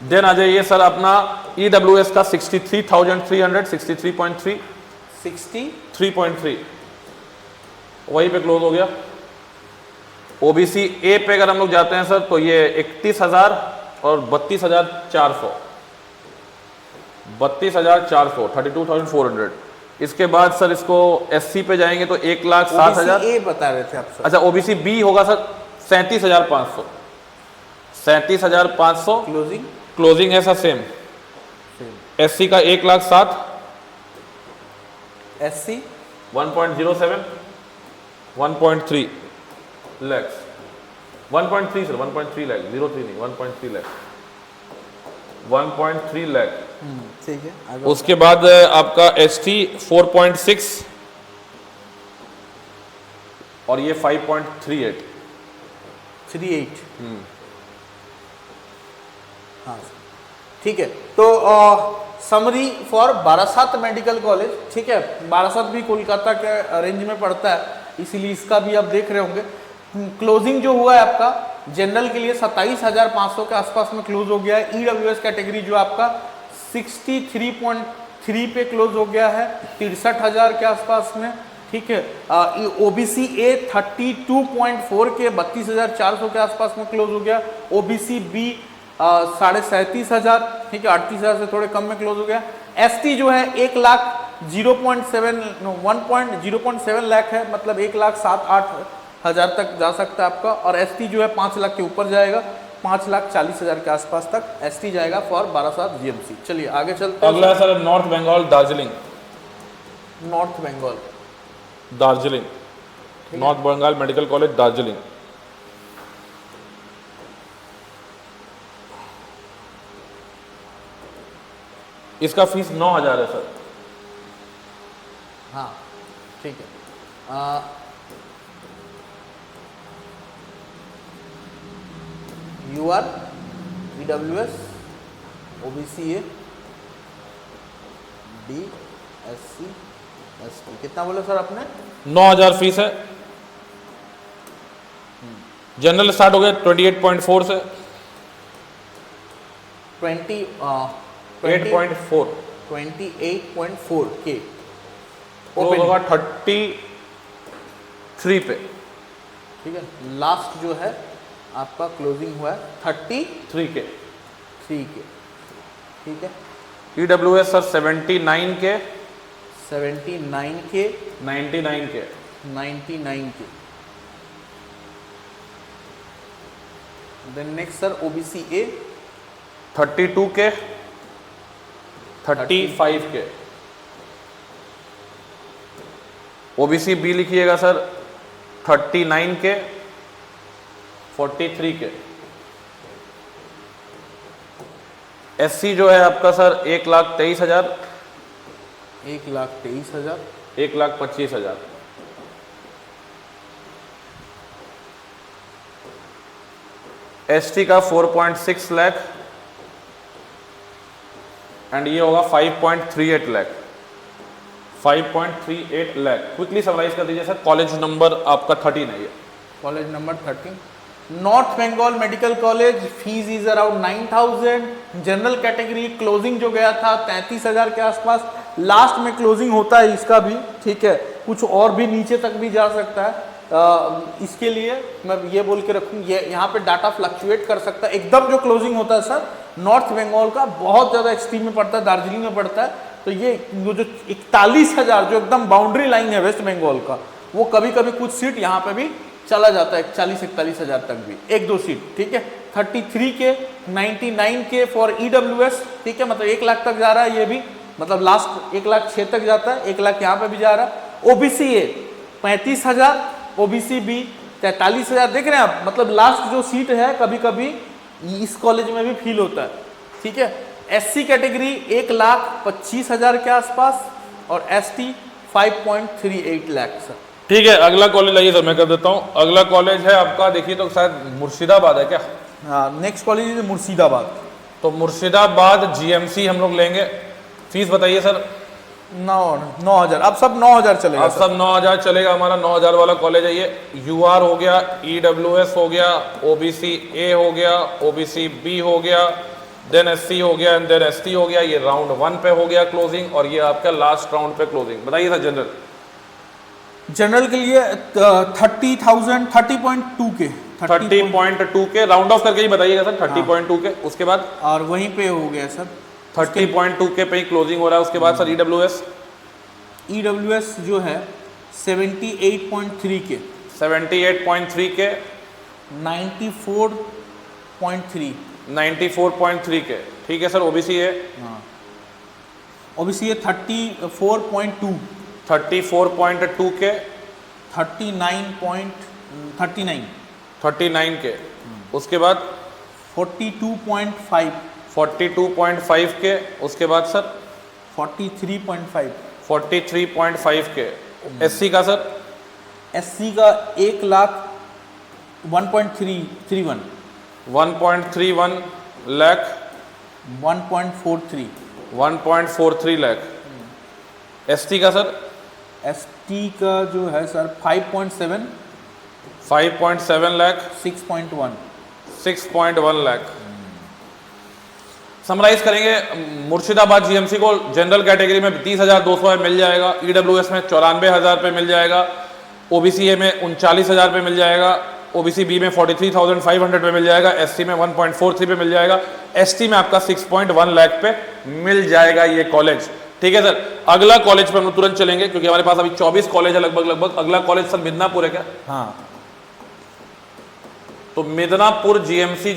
देन आ जाइए सर अपना ईडब्ल्यूएस का 63,300, 63.3, 63.3 वहीं पे क्लोज हो गया। ओबीसी ए पे अगर हम लोग जाते हैं सर तो ये 31,000 और 32,400, 32,400, 32,400। इसके बाद सर इसको एससी पे जाएंगे तो 1,07,000 ए बता रहे थे आप सर। अच्छा ओबीसी बी होगा सर 37,500, 37,500 क्लोजिंग क्लोजिंग है सर सेम। एससी का 1,07,000, एससी 1.07, 1.3 लैक्स, 1.3 सर, 1.3 लाख, 03 नहीं, 1.3 लाख, 1.3 लाख। ठीक है, आगे उसके बाद आपका एसटी 4.6 और ये 5.38। 38। हाँ ठीक है। तो summary for Barasat medical college, ठीक है, बारासात भी कोलकाता के रेंज में पड़ता है, इसीलिए इसका भी आप देख रहे होंगे। क्लोजिंग जो हुआ है आपका जनरल के लिए 27,500 के आसपास में क्लोज हो गया है। ईडब्ल्यूएस कैटेगरी जो आपका 63.3 पे क्लोज हो गया है, 63,000 के आसपास में, ठीक है। ओबीसी ए 32.4 के 32,400 के आसपास में क्लोज हो गया। ओबीसी बी 37,500, ठीक है, 38,000 से थोड़े कम में क्लोज हो गया। एसटी जो है 1,0.7 लाख है, मतलब 1,07,000-8,000 तक जा सकता है आपका। और एसटी जो है 5 लाख के ऊपर जाएगा, 5,40,000 के आसपास तक एसटी जाएगा फॉर बारासात जीएमसी। चलिए आगे चलते हैं। अगला सर नॉर्थ बंगाल दार्जिलिंग, नॉर्थ बंगाल दार्जिलिंग, नॉर्थ बंगाल मेडिकल कॉलेज दार्जिलिंग। इसका फीस 9,000 है सर। हाँ ठीक है। UR, EWS, OBC A, D, SC, ST, कितना बोले सर आपने? 9,000 फीस है। जनरल स्टार्ट हो गया 28.4 से 28.4 के क्लोज होगा 33 पे, ठीक है। लास्ट जो है आपका क्लोजिंग हुआ है 33 के। के, ठीक है। ईडब्ल्यूएस सर 79 के, 79 के, 99 K, 99 K. Then next sir OBC A 32 K, 35 के। ओबीसी बी लिखिएगा सर 39 के, 43 के। एससी जो है आपका सर 1,23,000, 1,23,000, 1,25,000। एसटी का 4.6 लाख एंड ये होगा 5.38 लाख, 5.38 लाख। क्विकली समराइज कर दीजिए सर। कॉलेज नंबर आपका 13 है ये। College number 13 North Bengal Medical college. Fees is around 9,000। General category closing जो गया था 33,000 के आसपास, लास्ट में क्लोजिंग होता है इसका भी, ठीक है। कुछ और भी नीचे तक भी जा सकता है। इसके लिए मैं ये बोल के रखूँ, ये यहाँ पे डाटा फ्लक्चुएट कर सकता है। एकदम जो क्लोजिंग होता है सर नॉर्थ बंगाल का बहुत ज़्यादा एक्सट्रीम में पड़ता है, दार्जिलिंग में पड़ता है। तो ये जो 41,000 जो एकदम बाउंड्री लाइन है वेस्ट बंगाल का, वो कभी कभी कुछ सीट यहाँ पे भी चला जाता है 40-41,000 तक भी, 1-2 सीट, ठीक है। 33 के, 99 के फॉर ईडब्ल्यूएस, ठीक है, मतलब 1 लाख तक जा रहा है ये भी, मतलब लास्ट 1,06,000 तक जाता है, 1 लाख यहाँ पे भी जा रहा है। OBC A 35,000, OBC B 43,000। देख रहे हैं आप, मतलब लास्ट जो सीट है कभी कभी इस कॉलेज में भी फील होता है, ठीक है। SC कैटेगरी 1,25,000 के आसपास और ST 5.38 लाख सर। ठीक है, अगला कॉलेज आइए सर, मैं कर देता हूँ। अगला कॉलेज है आपका, देखिए तो शायद मुर्शिदाबाद है क्या? हाँ, नेक्स्ट कॉलेज इज मुर्शिदाबाद। तो मुर्शिदाबाद GMC हम लोग लेंगे। फीस बताइए सर। 9,000, अब सब 9,000 चलेगा। अब सब 9,000 चलेगा। हमारा 9,000 वाला कॉलेज है ये। UR हो गया, EWS हो गया, OBC A हो गया, OBC B हो गया, देन SC हो गया एंड देन ST हो गया। ये राउंड 1 पे हो गया क्लोजिंग और ये आपका लास्ट राउंड पे क्लोजिंग। बताइए सर जनरल। जनरल के लिए 30,000 30.2 के 30.2 के राउंड ऑफ करके ही बताइएगा सर। 30.2 के, उसके बाद और वहीं पे हो गया सर 30.2 के पे ही क्लोजिंग हो रहा है। उसके बाद सर EWS जो है 78.3 के 78.3 के 94.3 94.3 के। ठीक है सर। OBC है OBC 34.2 34.2 के 39 के। उसके बाद 42.5 42.5 के। उसके बाद सर 43.5 43.5 के। SC का सर SC का 1,01,331 1.31 लाख 1.43 लाख। ST का सर ST का जो है सर 5.7 लाख 6.1 लाख। समराइज करेंगे, मुर्शिदाबाद GMC को जनरल कैटेगरी में 30,200 मिल जाएगा, EWS में 94,000 पे मिल जाएगा, OBC A में 39,000 पे मिल जाएगा, OBC B में 43,500 पे मिल जाएगा, SC में 1.43 पे मिल जाएगा, ST में आपका 6.1 लाख पे मिल जाएगा ये कॉलेज। ठीक है सर। अगला कॉलेज पे हम तुरंत चलेंगे क्योंकि हमारे पास अभी 24 कॉलेज है लगभग। अगला कॉलेज सर मिदनापुर है क्या? हाँ। तो मिदनापुर GMC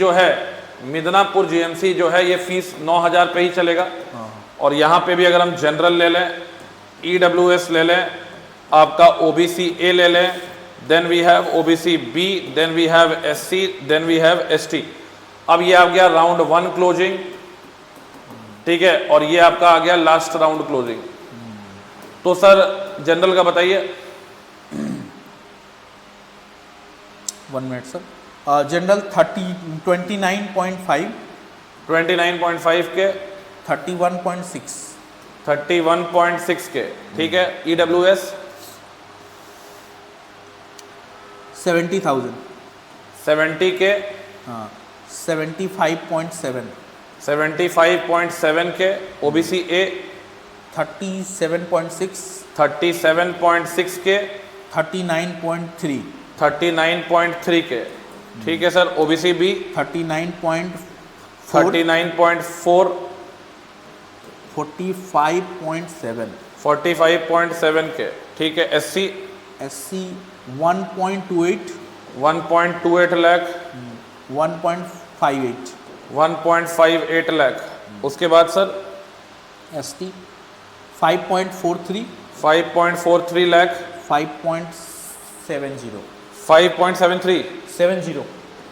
जो है ये फीस 9,000 पे ही चलेगा। और यहाँ पे भी अगर हम जनरल ले लें, EWS ले लें, आपका OBC A ले लें, then we have OBC B, then we have SC, then we have ST। अब ये आ गया राउंड 1 क्लोजिंग, ठीक है, और ये आपका आ गया लास्ट राउंड क्लोजिंग। तो सर जनरल का बताइए। 1 मिनट सर। जनरल 29.5 के 31.6 के। ठीक है। EWS 70,000 70 के 75.7 के। OBC A 37.6 के 39.3 के। ठीक है सर। OBC B 39.4 45.7 के। ठीक है। SC 1.28 लाख 1.58 लाख। उसके बाद सर ST 5.43 लाख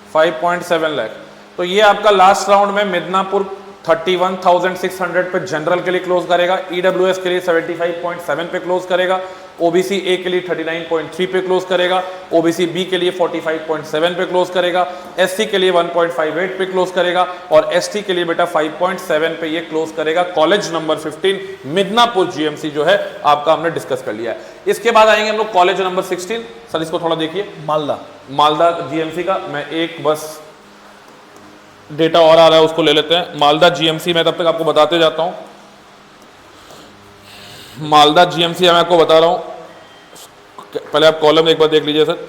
5.7 लाख। तो ये आपका लास्ट राउंड में मिदनापुर 31,600 पे जनरल के लिए क्लोज करेगा, EWS के लिए 75.7 पे क्लोज करेगा, OBC A के लिए 39.3 पे क्लोज करेगा, OBC B के लिए 45.7 पे क्लोज करेगा, SC के लिए 1.58 पे क्लोज करेगा और ST के लिए बेटा 5.7 पे ये क्लोज करेगा। कॉलेज नंबर 15 मिदनापुर GMC जो है आपका हमने डिस्कस कर लिया है। इसके बाद आएंगे हम लोग कॉलेज नंबर 16। सर इसको थोड़ा देखिए। मालदा GMC का मैं एक बस डेटा और आ रहा है उसको ले लेते हैं। मालदा GMC मैं तब तक आपको बताते जाता हूं। मालदा GMC मैं आपको बता रहा हूं, पहले आप कॉलम एक बार देख लीजिए सर।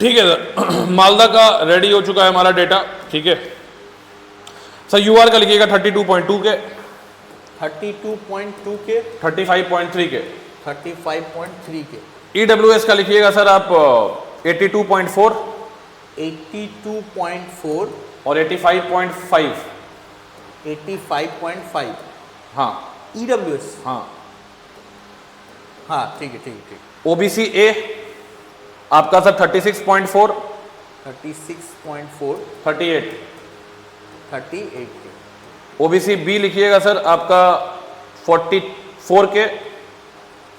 ठीक है सर। मालदा का रेडी हो चुका है हमारा डेटा। ठीक है सर। UR का लिखिएगा 32.2 के, 32.2 के, 35.3 के। 35.3 के, EWS का लिखिएगा सर आप 82.4 82.4 और 85.5। 85.5 हाँ EWS। हाँ। हाँ ठीक है ठीक है ठीक। OBC A आपका सर 36.4 36.4 38। 38 के, OBC B लिखिएगा सर आपका 44 के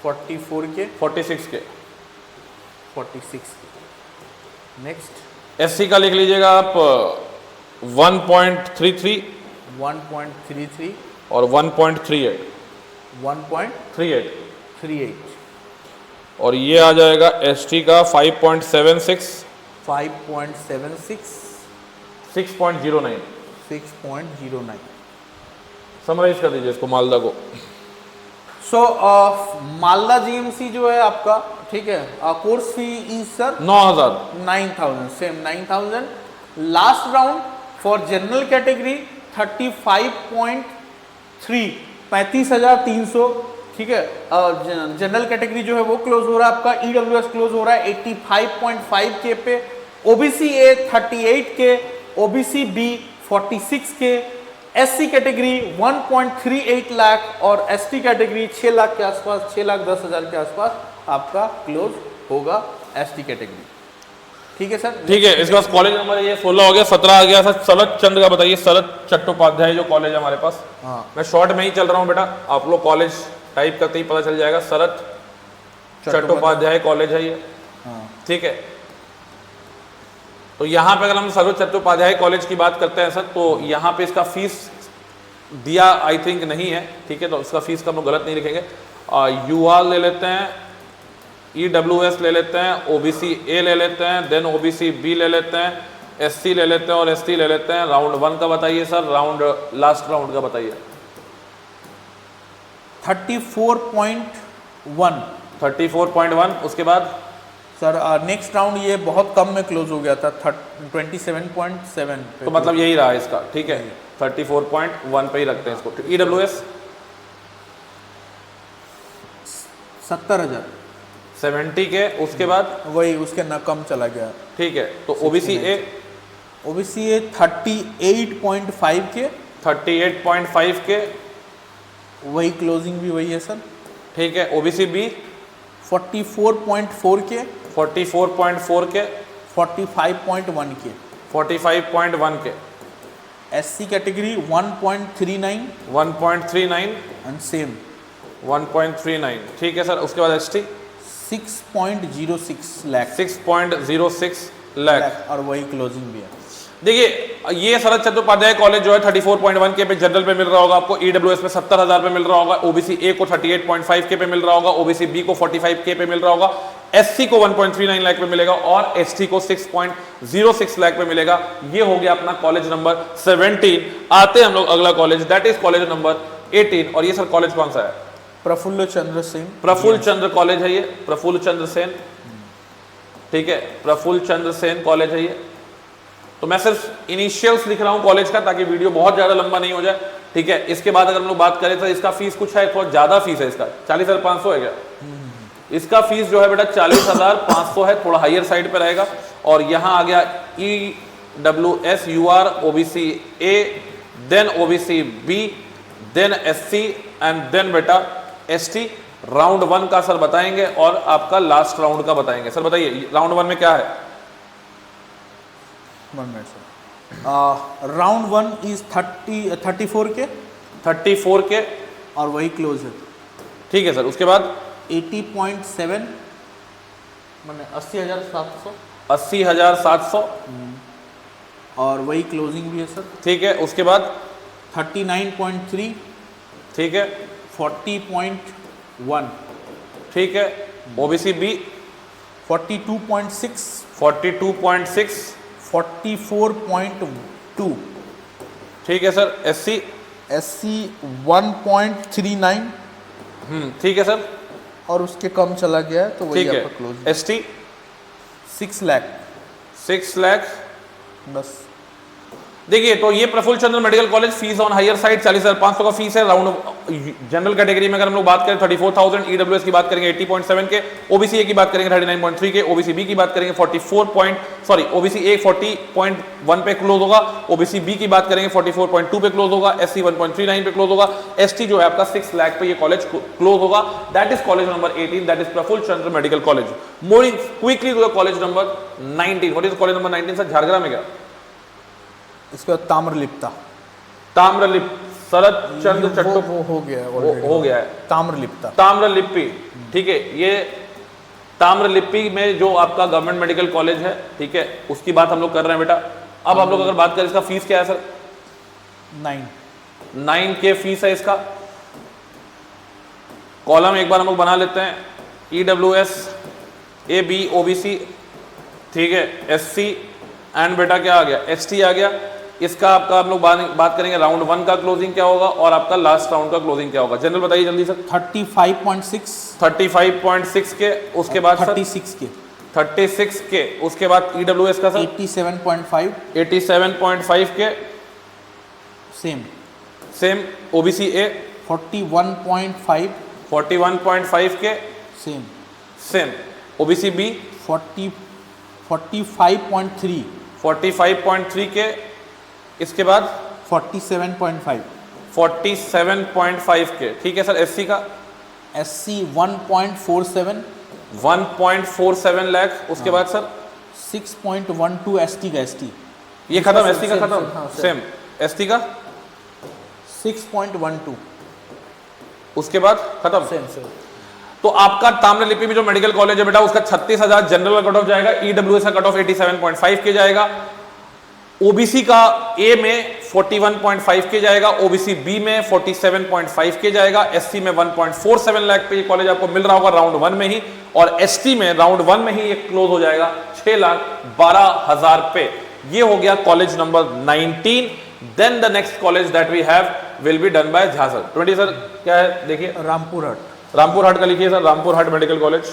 44 के, 46 के। 46 के। नेक्स्ट SC का लिख लीजिएगा आप 1.33 1.33 और 1.38। 1.38 और ये आ जाएगा ST का 5.76 5.76 6.09। 6.09। समराइज कर दीजिए इसको मालदा को। सो मालदा जीएमसी जो है आपका, ठीक है, course fee is sir 9000। 9,000, same 9,000। Last round for general category 35.3 35,300, ठीक है। जनरल कैटेगरी जो है वो क्लोज हो रहा है आपका। EWS क्लोज हो रहा है 85.5 के पे। OBC A 38 के, OBC B 46 के, SC कैटेगरी 1.38 लाख और ST कैटेगरी 6 लाख के आसपास, 6,10,000 के आसपास आपका क्लोज होगा ST कैटेगरी। ठीक है सर, ठीक है। इसके बाद कॉलेज नंबर ये 16 हो गया। 17 आ गया सर शरद चंद्र का। बताइए शरद चट्टोपाध्याय जो कॉलेज है हमारे पास। हाँ मैं शॉर्ट में ही चल रहा हूँ बेटा, आप लोग कॉलेज टाइप करते ही पता चल जाएगा। शरद चट्टोपाध्याय कॉलेज है ये। हाँ ठीक है। तो यहाँ पे अगर हम शरद चट्टोपाध्याय कॉलेज की बात करते हैं सर, तो यहाँ पे इसका फीस दिया आई थिंक नहीं है। ठीक है, तो इसका फीस का हम लोग गलत नहीं लिखेंगे। UR ले लेते हैं, EWS ले लेते हैं, OBC A ले लेते हैं, देन OBC B ले लेते हैं, SC ले लेते हैं और ST ले लेते हैं। राउंड 1 का बताइए सर, लास्ट राउंड का बताइए। 34.1 34.1। उसके बाद सर नेक्स्ट राउंड ये बहुत कम में क्लोज हो गया था 27.7 पे। तो मतलब यही रहा इसका। ठीक है, 34.1 पे ही रखते हैं इसको। EWS 70,000 70 के। उसके बाद वही उसके न कम चला गया। ठीक है, तो OBC A 38.5 के, 38.5 के। वही क्लोजिंग भी वही है सर। ठीक है, OBC B 44.4 के, 44.4 के, 45.1 के, 45.1 के, SC कैटेगरी 1.39 1.39 एंड सेम 1.39। ठीक है सर। उसके बाद ST 6.06 लाख 6.06 लाख। और वही क्लोजिंग भी है। देखिए ये शरद चट्टोपाध्याय कॉलेज जो है 34.1 के पे जनरल पे मिल रहा होगा आपको। EWS पे 70,000 पे मिल रहा होगा। OBC A को 38.5 के पे मिल रहा होगा। OBC B को 45 के पे मिल रहा होगा। SC को 1.39 लाख पे मिलेगा और ST को 6.06 लाख पे मिलेगा। ये हो गया अपना कॉलेज नंबर 17। आते हैं हम लोग अगला college, that is college number 18। और ये सर कॉलेज कौन सा है? प्रफुल्ल चंद्र सेन। प्रफुल्ल चंद्र कॉलेज है ये, प्रफुल्ल चंद्र सेन। ठीक है, प्रफुल्ल चंद्र सेन कॉलेज है ये। तो मैं सिर्फ इनिशियल्स लिख रहा हूं कॉलेज का ताकि वीडियो बहुत ज्यादा लंबा नहीं हो जाए। ठीक है, इसके बाद अगर हम लोग बात करें तो इसका फीस कुछ है, थोड़ा ज्यादा फीस है इसका। 40,500 है क्या? इसका फीस जो है बेटा 40,500 है, थोड़ा हायर साइड पे रहेगा। और यहाँ आ गया EWS UR OBC A, then OBC B, then SC and then बेटा ST। राउंड 1 का सर बताएंगे और आपका लास्ट राउंड का बताएंगे। सर बताइए राउंड 1 में क्या है? 1 मिनट सर। राउंड 1 इज 34 के, 34 के और वही क्लोज है। ठीक है सर। उसके बाद 80.7 मैंने 80,700 80,700 और वही क्लोजिंग भी है सर। ठीक है। उसके बाद 39.3, ठीक है, 40.1, ठीक है। OBC B 42.6, 42.6, 44.2, ठीक है सर। SC SC 1.39 ठीक है सर, और उसके कम चला गया है तो वही ठीक है। आपका क्लोज। ST 6 लाख 6 लाख। बस। देखिए तो ये Prafulla Chandra medical college fees on higher side 40,500 का फीस है। राउंड जनरल कैटेगरी में अगर हम लोग बात करें 34,000, ईडब्ल्यूएस की बात करेंगे 80.7 के, ओबीसी ए की बात करेंगे 39.3 के, ओबीसी बी की बात करेंगे ओबीसी ए 40.1 पे क्लोज होगा, ओबीसी बी की बात करेंगे 44.2 पे क्लोज होगा, एससी 1.39 पे क्लोज होगा, एसटी जो है आपका 6 लाख पे ये कॉलेज क्लोज होगा। That is college number 18, that is Prafulla Chandra medical College. Moving quickly to the college number 19। What is college number 19 sir? Jhargram में क्या? इसके बाद ताम्रलिप्ता। ताम्रलिप्त शरद चंद्र चट्टो वो हो गया है, हो गया है। ताम्रलिप्ता, ताम्रलिप्पी, ठीक है। ये ताम्रलिप्पी में जो आपका गवर्नमेंट मेडिकल कॉलेज है, ठीक है, उसकी बात हम लोग कर रहे हैं बेटा। अब हम लोग अगर बात करें इसका फीस क्या है सर? 9 के फीस है इसका। कॉलम एक बार हम लोग बना लेते हैं, ईडब्ल्यूएस, ए बी, ओबीसी, ठीक है, एससी एंड बेटा क्या आ गया? एसटी आ गया। इसका आपका हम लोग बात करेंगे राउंड 1 का क्लोजिंग क्या होगा और आपका लास्ट राउंड का क्लोजिंग क्या होगा। जनरल बताइए जल्दी सर। 35.6 के, उसके बाद 36 के 36 के, उसके बाद ईडब्ल्यूएस का सर 87.5 के, सेम ओबीसी ए 41.5 के, सेम ओबीसी बी 45.3 के, इसके बाद 47.5 के, ठीक है सर। एससी का SC 1.47 लाख, उसके बाद सर 6.12 ST का ST, ये खत्म, एससी का खत्म, हाँ, सेम एसटी का 6.12, उसके बाद खत्म। सेम। तो आपका ताम्रलिप्पी में जो मेडिकल कॉलेज है बेटा, उसका 36,000 जनरल का कट ऑफ जाएगा, ईडब्ल्यूएस का कट ऑफ 87.5 के जाएगा, ओबीसी का ए में 41.5 के जाएगा, ओबीसी बी में 47.5 के जाएगा, एससी में 1.47 लाख पे ये कॉलेज आपको मिल रहा होगा राउंड 1 में ही, और एसटी में राउंड 1 में ही ये क्लोज हो जाएगा 6,12,000 पे। ये हो गया college number 19। Then the next college that we have will be done by Jha sir. 20 sir क्या है देखिए, रामपुर हाट का लिखिए sir, Rampurhat medical college.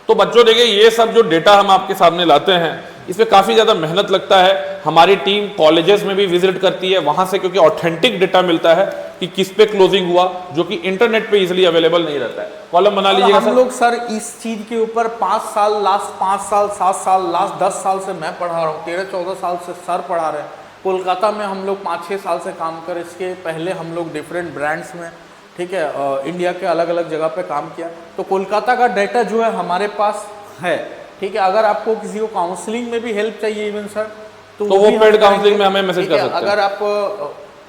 तो बच्चों देखिए, ये सब जो डेटा हम आपके सामने लाते हैं, इसमें काफी ज्यादा मेहनत लगता है। हमारी टीम कॉलेजेस में भी विजिट करती है, वहां से क्योंकि ऑथेंटिक डेटा मिलता है कि किस पे क्लोजिंग हुआ, जो कि इंटरनेट पे इजीली अवेलेबल नहीं रहता है। कॉलम बना लीजिएगा हम लोग सर इस चीज के ऊपर 5 साल, लास्ट 5 साल, 7 साल, लास्ट 10 साल से मैं पढ़ा रहा हूँ, 13-14 साल से सर पढ़ा रहे हैं। कोलकाता में हम लोग 5-6 साल से काम कर, इसके पहले हम लोग डिफरेंट ब्रांड्स में, ठीक है, इंडिया के अलग अलग जगह पे काम किया। तो कोलकाता का डेटा जो है हमारे पास है, ठीक है। अगर आपको किसी को काउंसलिंग में भी हेल्प चाहिए इवन सर, तो वो पेड काउंसलिंग में हमें मैसेज कर सकते हैं। अगर आप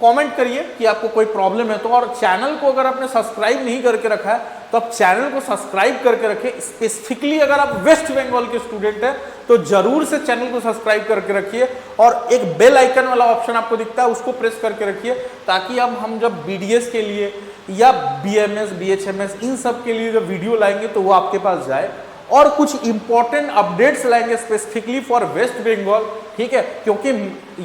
कमेंट करिए कि आपको कोई प्रॉब्लम है तो, और चैनल को अगर आपने सब्सक्राइब नहीं करके रखा है तो आप चैनल को सब्सक्राइब करके रखें। स्पेसिफिकली अगर आप वेस्ट बंगाल के स्टूडेंट हैं तो जरूर से चैनल को सब्सक्राइब करके रखिए, और एक बेल आइकन वाला ऑप्शन आपको दिखता है उसको प्रेस करके रखिए, ताकि अब हम जब BDS के लिए या BMS, BHMS इन सब के लिए जब वीडियो लाएंगे तो वो आपके पास जाए, और कुछ इंपॉर्टेंट अपडेट्स लाएंगे स्पेसिफिकली फॉर वेस्ट बंगाल, ठीक है। क्योंकि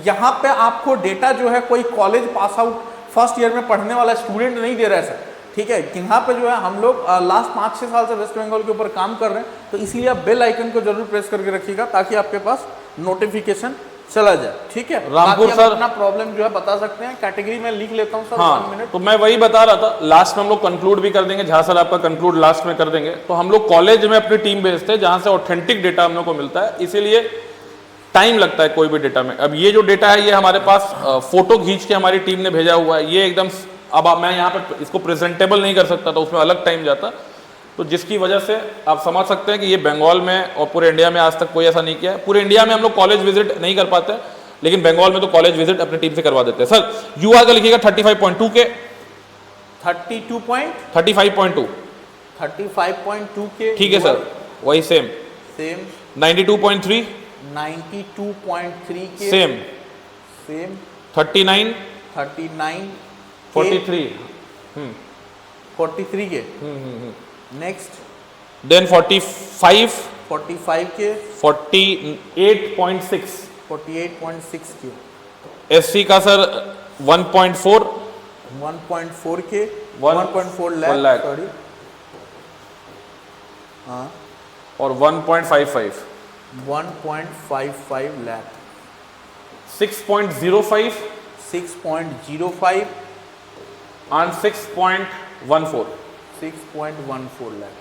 यहाँ पे आपको डेटा जो है कोई college pass out first year में पढ़ने वाला स्टूडेंट नहीं दे रहा है सर, ठीक है। यहाँ पे जो है हम लोग लास्ट 5-6 साल से वेस्ट बंगाल के ऊपर काम कर रहे हैं, तो इसीलिए आप बेल आइकन को जरूर प्रेस करके रखिएगा ताकि आपके पास नोटिफिकेशन चला जाए, ठीक है। रामपुर सर अपना प्रॉब्लम जो है बता सकते हैं, कैटेगरी में लिख लेता हूँ सर। हाँ, 1 मिनट। तो मैं वही बता रहा था, लास्ट में हम लोग कंक्लूड भी कर देंगे, झा सर आपका कंक्लूड लास्ट में कर देंगे। तो हम लोग कॉलेज में अपनी टीम भेजते हैं जहां से ऑथेंटिक डेटा हम लोग को मिलता है, इसीलिए टाइम लगता है कोई भी डेटा में। अब ये जो डेटा है ये हमारे पास फोटो खींच के हमारी टीम ने भेजा हुआ है, ये एकदम, अब मैं यहाँ पे इसको प्रेजेंटेबल नहीं कर सकता था, उसमें अलग टाइम जाता, तो जिसकी वजह से आप समझ सकते हैं कि ये बंगाल में और पूरे इंडिया में आज तक कोई ऐसा नहीं किया है। पूरे इंडिया में हम लोग कॉलेज विजिट नहीं कर पाते, लेकिन बंगाल में तो कॉलेज विजिट अपनी टीम से करवा देते हैं। सर यूआर का लिखिएगा 35.2 के, 35.2 के, ठीक है सर, वही सेम 92.3 के, सेम 39 43 43 के, नेक्स्ट देन 45 के, 48.6 के, एससी का सर 1.4 के, 1.4 लाख, सॉरी, हाँ, और 1.55 लाख, 6.05 6.05, ऑन 6.14। 6.14 लाख।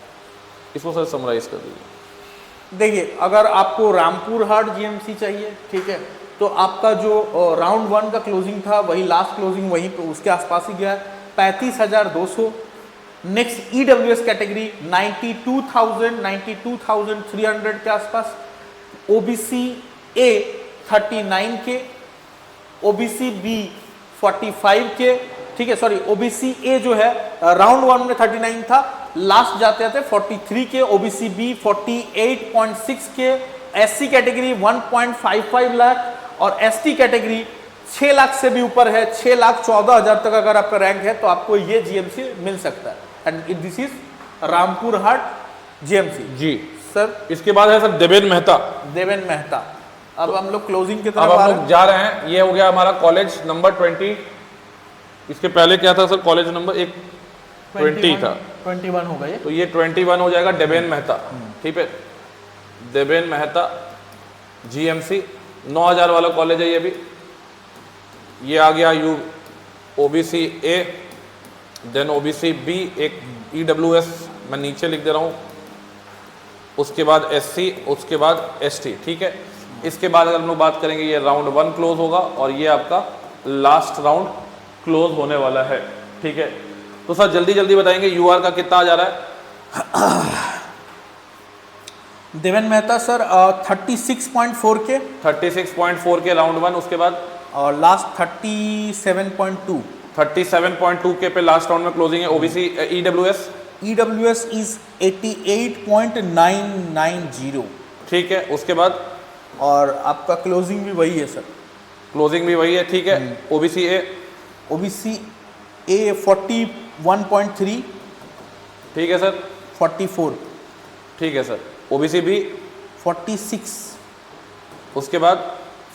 इसको सर समराइज कर दीजिए। देखिए, अगर आपको रामपुर हाट जीएमसी चाहिए, ठीक है, तो आपका जो राउंड 1 का क्लोजिंग था वही लास्ट क्लोजिंग वहीं पे उसके आसपास ही गया, 35,200। नेक्स्ट ईडब्ल्यूएस कैटेगरी 92,300 के आसपास, ओबीसी ए 39 के, ओबीसी बी 45 के, ठीक है, सॉरी ओबीसी ए जो है राउंड 1 में 39 था, लास्ट जाते जाते 43 के, ओबीसी बी 48.6 के, एससी कैटेगरी 1.55 लाख और एसटी कैटेगरी 6 लाख से भी ऊपर है, 6,14,000 तक अगर आपका रैंक है तो आपको ये जीएमसी मिल सकता है। And this is Rampurhat GMC. जी सर, इसके बाद है सर देवेन मेहता। देवेन मेहता। अब हम लोग क्लोजिंग की अब तरफ आ हम रहे लोग जा रहे हैं। ये हो गया हमारा कॉलेज नंबर 20। इसके पहले क्या था सर? कॉलेज नंबर 20 था, 21 होगा ये, तो ये 21 हो जाएगा। देवेन मेहता, ठीक है, देवेन मेहता जीएमसी 9,000 वाला कॉलेज है ये भी। ये आ गया U OBC A, then OBC B, एक ईडब्ल्यूएस मैं नीचे लिख दे रहा हूँ, उसके बाद एससी, उसके बाद एसटी, ठीक है। इसके बाद अगर हम लोग बात करेंगे, ये राउंड 1 क्लोज होगा और ये आपका लास्ट राउंड क्लोज होने वाला है, ठीक है। तो सर जल्दी जल्दी बताएंगे यूआर का कितना आ जा रहा है? देवेन मेहता सर 36.4 के, 36.4 के राउंड 1, उसके बाद और लास्ट 37.2। 37.2 के पे लास्ट राउंड में क्लोजिंग है। ओबीसी ईडब्ल्यूएस, ईडब्ल्यूएस इज 88.990, ठीक है। उसके बाद और आपका क्लोजिंग भी वही है सर, क्लोजिंग भी वही है, ठीक है। ओबीसी ए, ओबीसी ए 41.3, ठीक है सर, 44, ठीक है सर। ओबीसी बी 46, उसके बाद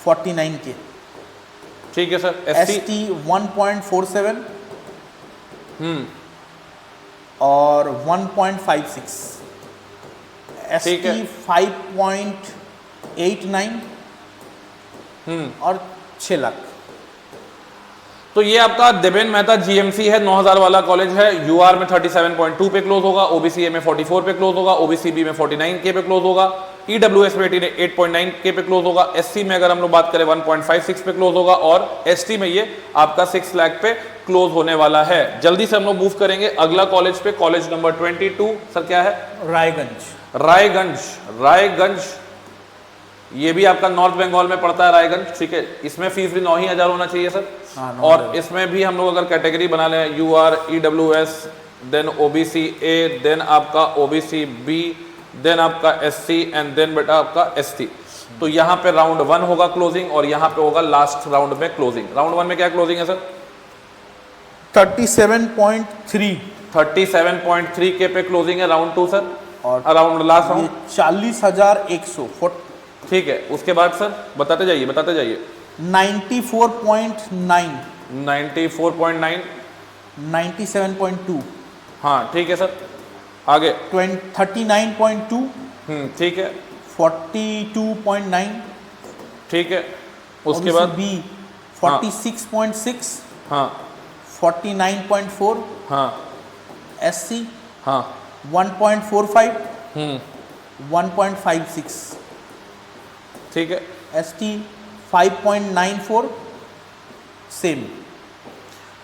49 के, ठीक है सर। एसटी एसटी 1.47 और 1.56, ठीक है। एसटी 5.89 और 6 लाख। तो ये आपका देवेन मेहता जीएमसी है, 9,000 वाला कॉलेज है। यूआर में 37.2 पे क्लोज होगा, ओबीसी ए में 44 पे क्लोज होगा, ओबीसी बी में 49 के पे क्लोज होगा, ईडब्ल्यूएस में 8.9 के पे क्लोज होगा, एससी में अगर हम लोग बात करें 1.56 पे क्लोज होगा और एसटी में ये आपका 6 लाख पे क्लोज होने वाला है। जल्दी से हम लोग मूव करेंगे अगला कॉलेज पे, कॉलेज नंबर 22। सर क्या है? रायगंज। रायगंज ये भी आपका नॉर्थ बंगाल में पड़ता है रायगंज, ठीक है। इसमें फीस भी 9,000 होना चाहिए सर। और इसमें भी हम लोग अगर कैटेगरी बना लें, UR, EWS, then OBC A, then आपका ओबीसी बी, देन आपका एससी एंड देन बेटा आपका एसटी। तो यहाँ पे राउंड 1 होगा क्लोजिंग और यहाँ पे होगा लास्ट राउंड में क्लोजिंग। राउंड 1 में क्या क्लोजिंग है सर? 37.3, 37.3 के पे क्लोजिंग है राउंड 2 सर। और अराउंड लास्ट राउंड 40,100, ठीक है। उसके बाद सर बताते जाइए 94.9, 94.9, 97.2, हाँ ठीक है सर। आगे 39.2, ठीक है, 42.9, ठीक है। उसके बाद बी 46.6, हाँ 49.4, हाँ एससी हाँ 1.45, 1.56, ठीक है। ST 5.94, same.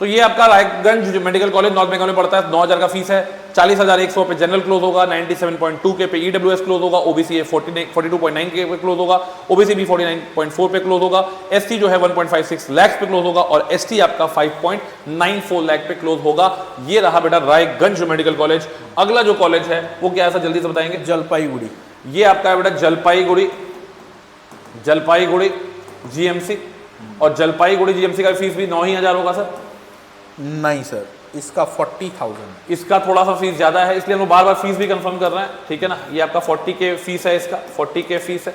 तो ये आपका रायगंज जो मेडिकल कॉलेज नॉर्थ बंगाल में पड़ता है, 9,000 का फीस है। 40,100 पे जनरल क्लोज होगा, 97.2 के पे ईडब्ल्यूएस क्लोज होगा, ओबीसी 42.9 के पे क्लोज होगा, ओबीसी बी 49.4 पे क्लोज होगा, एसटी जो है 1.56 लाख पे क्लोज होगा और एसटी आपका 5.94 लाख पे क्लोज होगा। ये रहा बेटा रायगंज मेडिकल कॉलेज। अगला जो कॉलेज है वो क्या है सर, जल्दी से बताएंगे? जलपाईगुड़ी। ये आपका है बेटा जलपाईगुड़ी जीएमसी, और जलपाईगुड़ी जीएमसी का फीस भी 9,000 होगा सर। नहीं सर, इसका 40,000। इसका थोड़ा सा फीस ज्यादा है, इसलिए हम लोग बार बार फीस भी कंफर्म कर रहे हैं, ठीक है ना। ये आपका 40 के फीस है, इसका 40 के फीस है,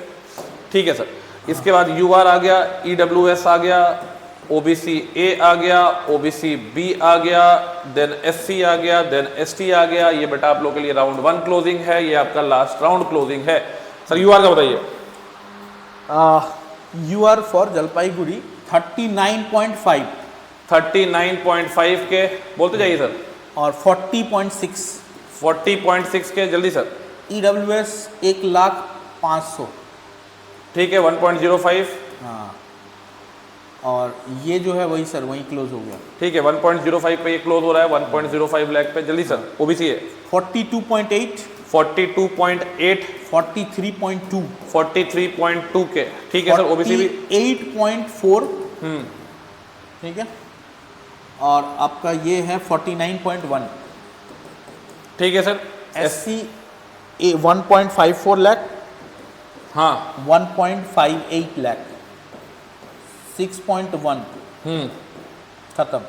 ठीक है सर। इसके बाद यूआर आ गया, ईडब्ल्यूएस आ गया, ओबीसी ए आ गया, ओबीसी बी आ गया, देन एससी आ गया, देन एसटी आ गया। ये बेटा आप लोग के लिए राउंड 1 क्लोजिंग है, ये आपका लास्ट राउंड क्लोजिंग है। सर यूआर का बताइए। यूआर फॉर जलपाईगुड़ी 39.5, 39.5 के, बोलते जाइए सर। और 40.6 40.6 के, जल्दी सर। EWS 1,05,000। ठीक है, 1.05। हाँ, और ये जो है वही सर, वही क्लोज हो गया। ठीक है, 1.05 पे ये क्लोज हो रहा है, 1.05 लाख पे। जल्दी सर, ओबीसी है 42.8, 42.8, 43.2, 43.2 के। ठीक है सर, ओबीसी भी 8.4, ठीक है, और आपका ये है 49.1। ठीक है सर। SC 1.54 लाख, हाँ 1.58 लाख, 6.1 खत्म।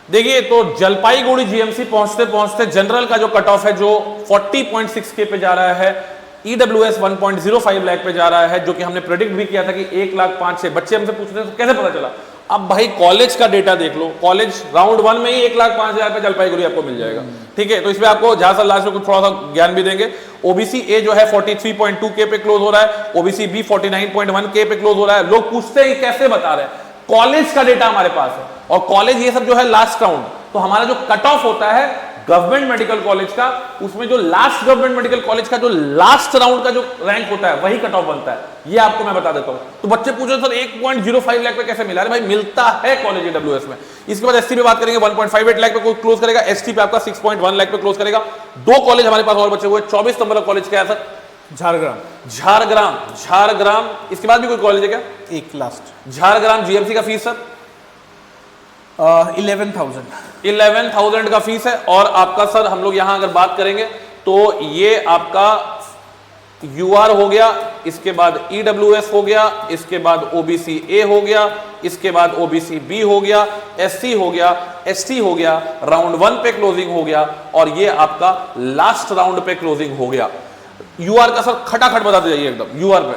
देखिए, तो जलपाईगुड़ी जीएमसी पहुंचते पहुंचते जनरल का जो कट ऑफ है जो 40.6 के पे जा रहा है, ईडब्ल्यूएस 1.05 लाख पे जा रहा है, जो कि हमने प्रेडिक्ट भी किया था कि 1,05,000 से। बच्चे हमसे पूछते हैं तो कैसे पता चला? अब भाई कॉलेज का डेटा देख लो, कॉलेज राउंड 1 में ही 1,05,000 पे जलपाईगुड़ी आपको मिल जाएगा। ठीक है, तो इसमें आपको जहां से लास्ट में कुछ थोड़ा सा ज्ञान भी देंगे। ओबीसी ए जो है 43.2 के पे क्लोज हो रहा है, ओबीसी बी 49.1 के पे क्लोज हो रहा है। लोग पूछते हैं कैसे बता रहे हैं, कॉलेज का डेटा हमारे पास है, और कॉलेज ये सब जो है लास्ट राउंड, तो हमारा जो कट ऑफ होता है गवर्नमेंट मेडिकल कॉलेज का, उसमें जो लास्ट गवर्नमेंट मेडिकल कॉलेज का जो लास्ट राउंड का जो रैंक होता है वही कट ऑफ बनता है। ये आपको मैं बता देता हूं। तो बच्चे पूछे सर 1.05 लाख पे कैसे मिला? अरे भाई मिलता है कॉलेज ईडब्ल्यूएस में। इसके बाद एसटी पे बात करेंगे, 1.58 लाख पे क्लोज करेगा, एसटी पे आपका 6.1 लाख पे क्लोज करेगा। दो कॉलेज हमारे पास और बचे हुए, 24 नंबर का कॉलेज क्या है सर? झारग्राम। इसके बाद भी कोई कॉलेज है क्या? एक लास्ट झारग्राम। जीएमसी का फीस सर 11,000 का फीस है। और आपका सर हम लोग यहां अगर बात करेंगे तो ये आपका यूआर हो गया, इसके बाद ईडब्ल्यूएस हो गया, इसके बाद ओबीसी ए हो गया, इसके बाद ओबीसी बी हो गया, एससी हो गया, एसटी हो गया, राउंड 1 पे क्लोजिंग हो गया, और ये आपका लास्ट राउंड पे क्लोजिंग हो गया। यूआर का सर खटाखट बताते जाइए एकदम। यूआर पे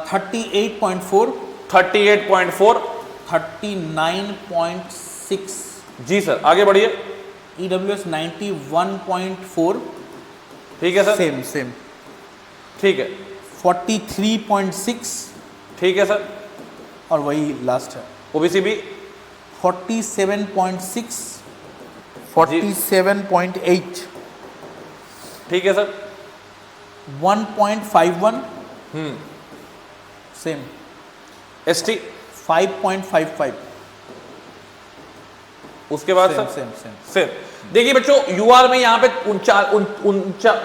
38.4, 38.4, 39.6, जी सर आगे बढ़िए। EWS 91.4, ठीक है सर, सेम। ठीक है, 43.6, ठीक है सर, और वही लास्ट है। ओबीसी भी 47.6, 47.8, ठीक है सर, 1.51, सेम। एसटी 5.55, उसके बाद सर सेम। सेम। देखिए बच्चों, यूआर में यहाँ पे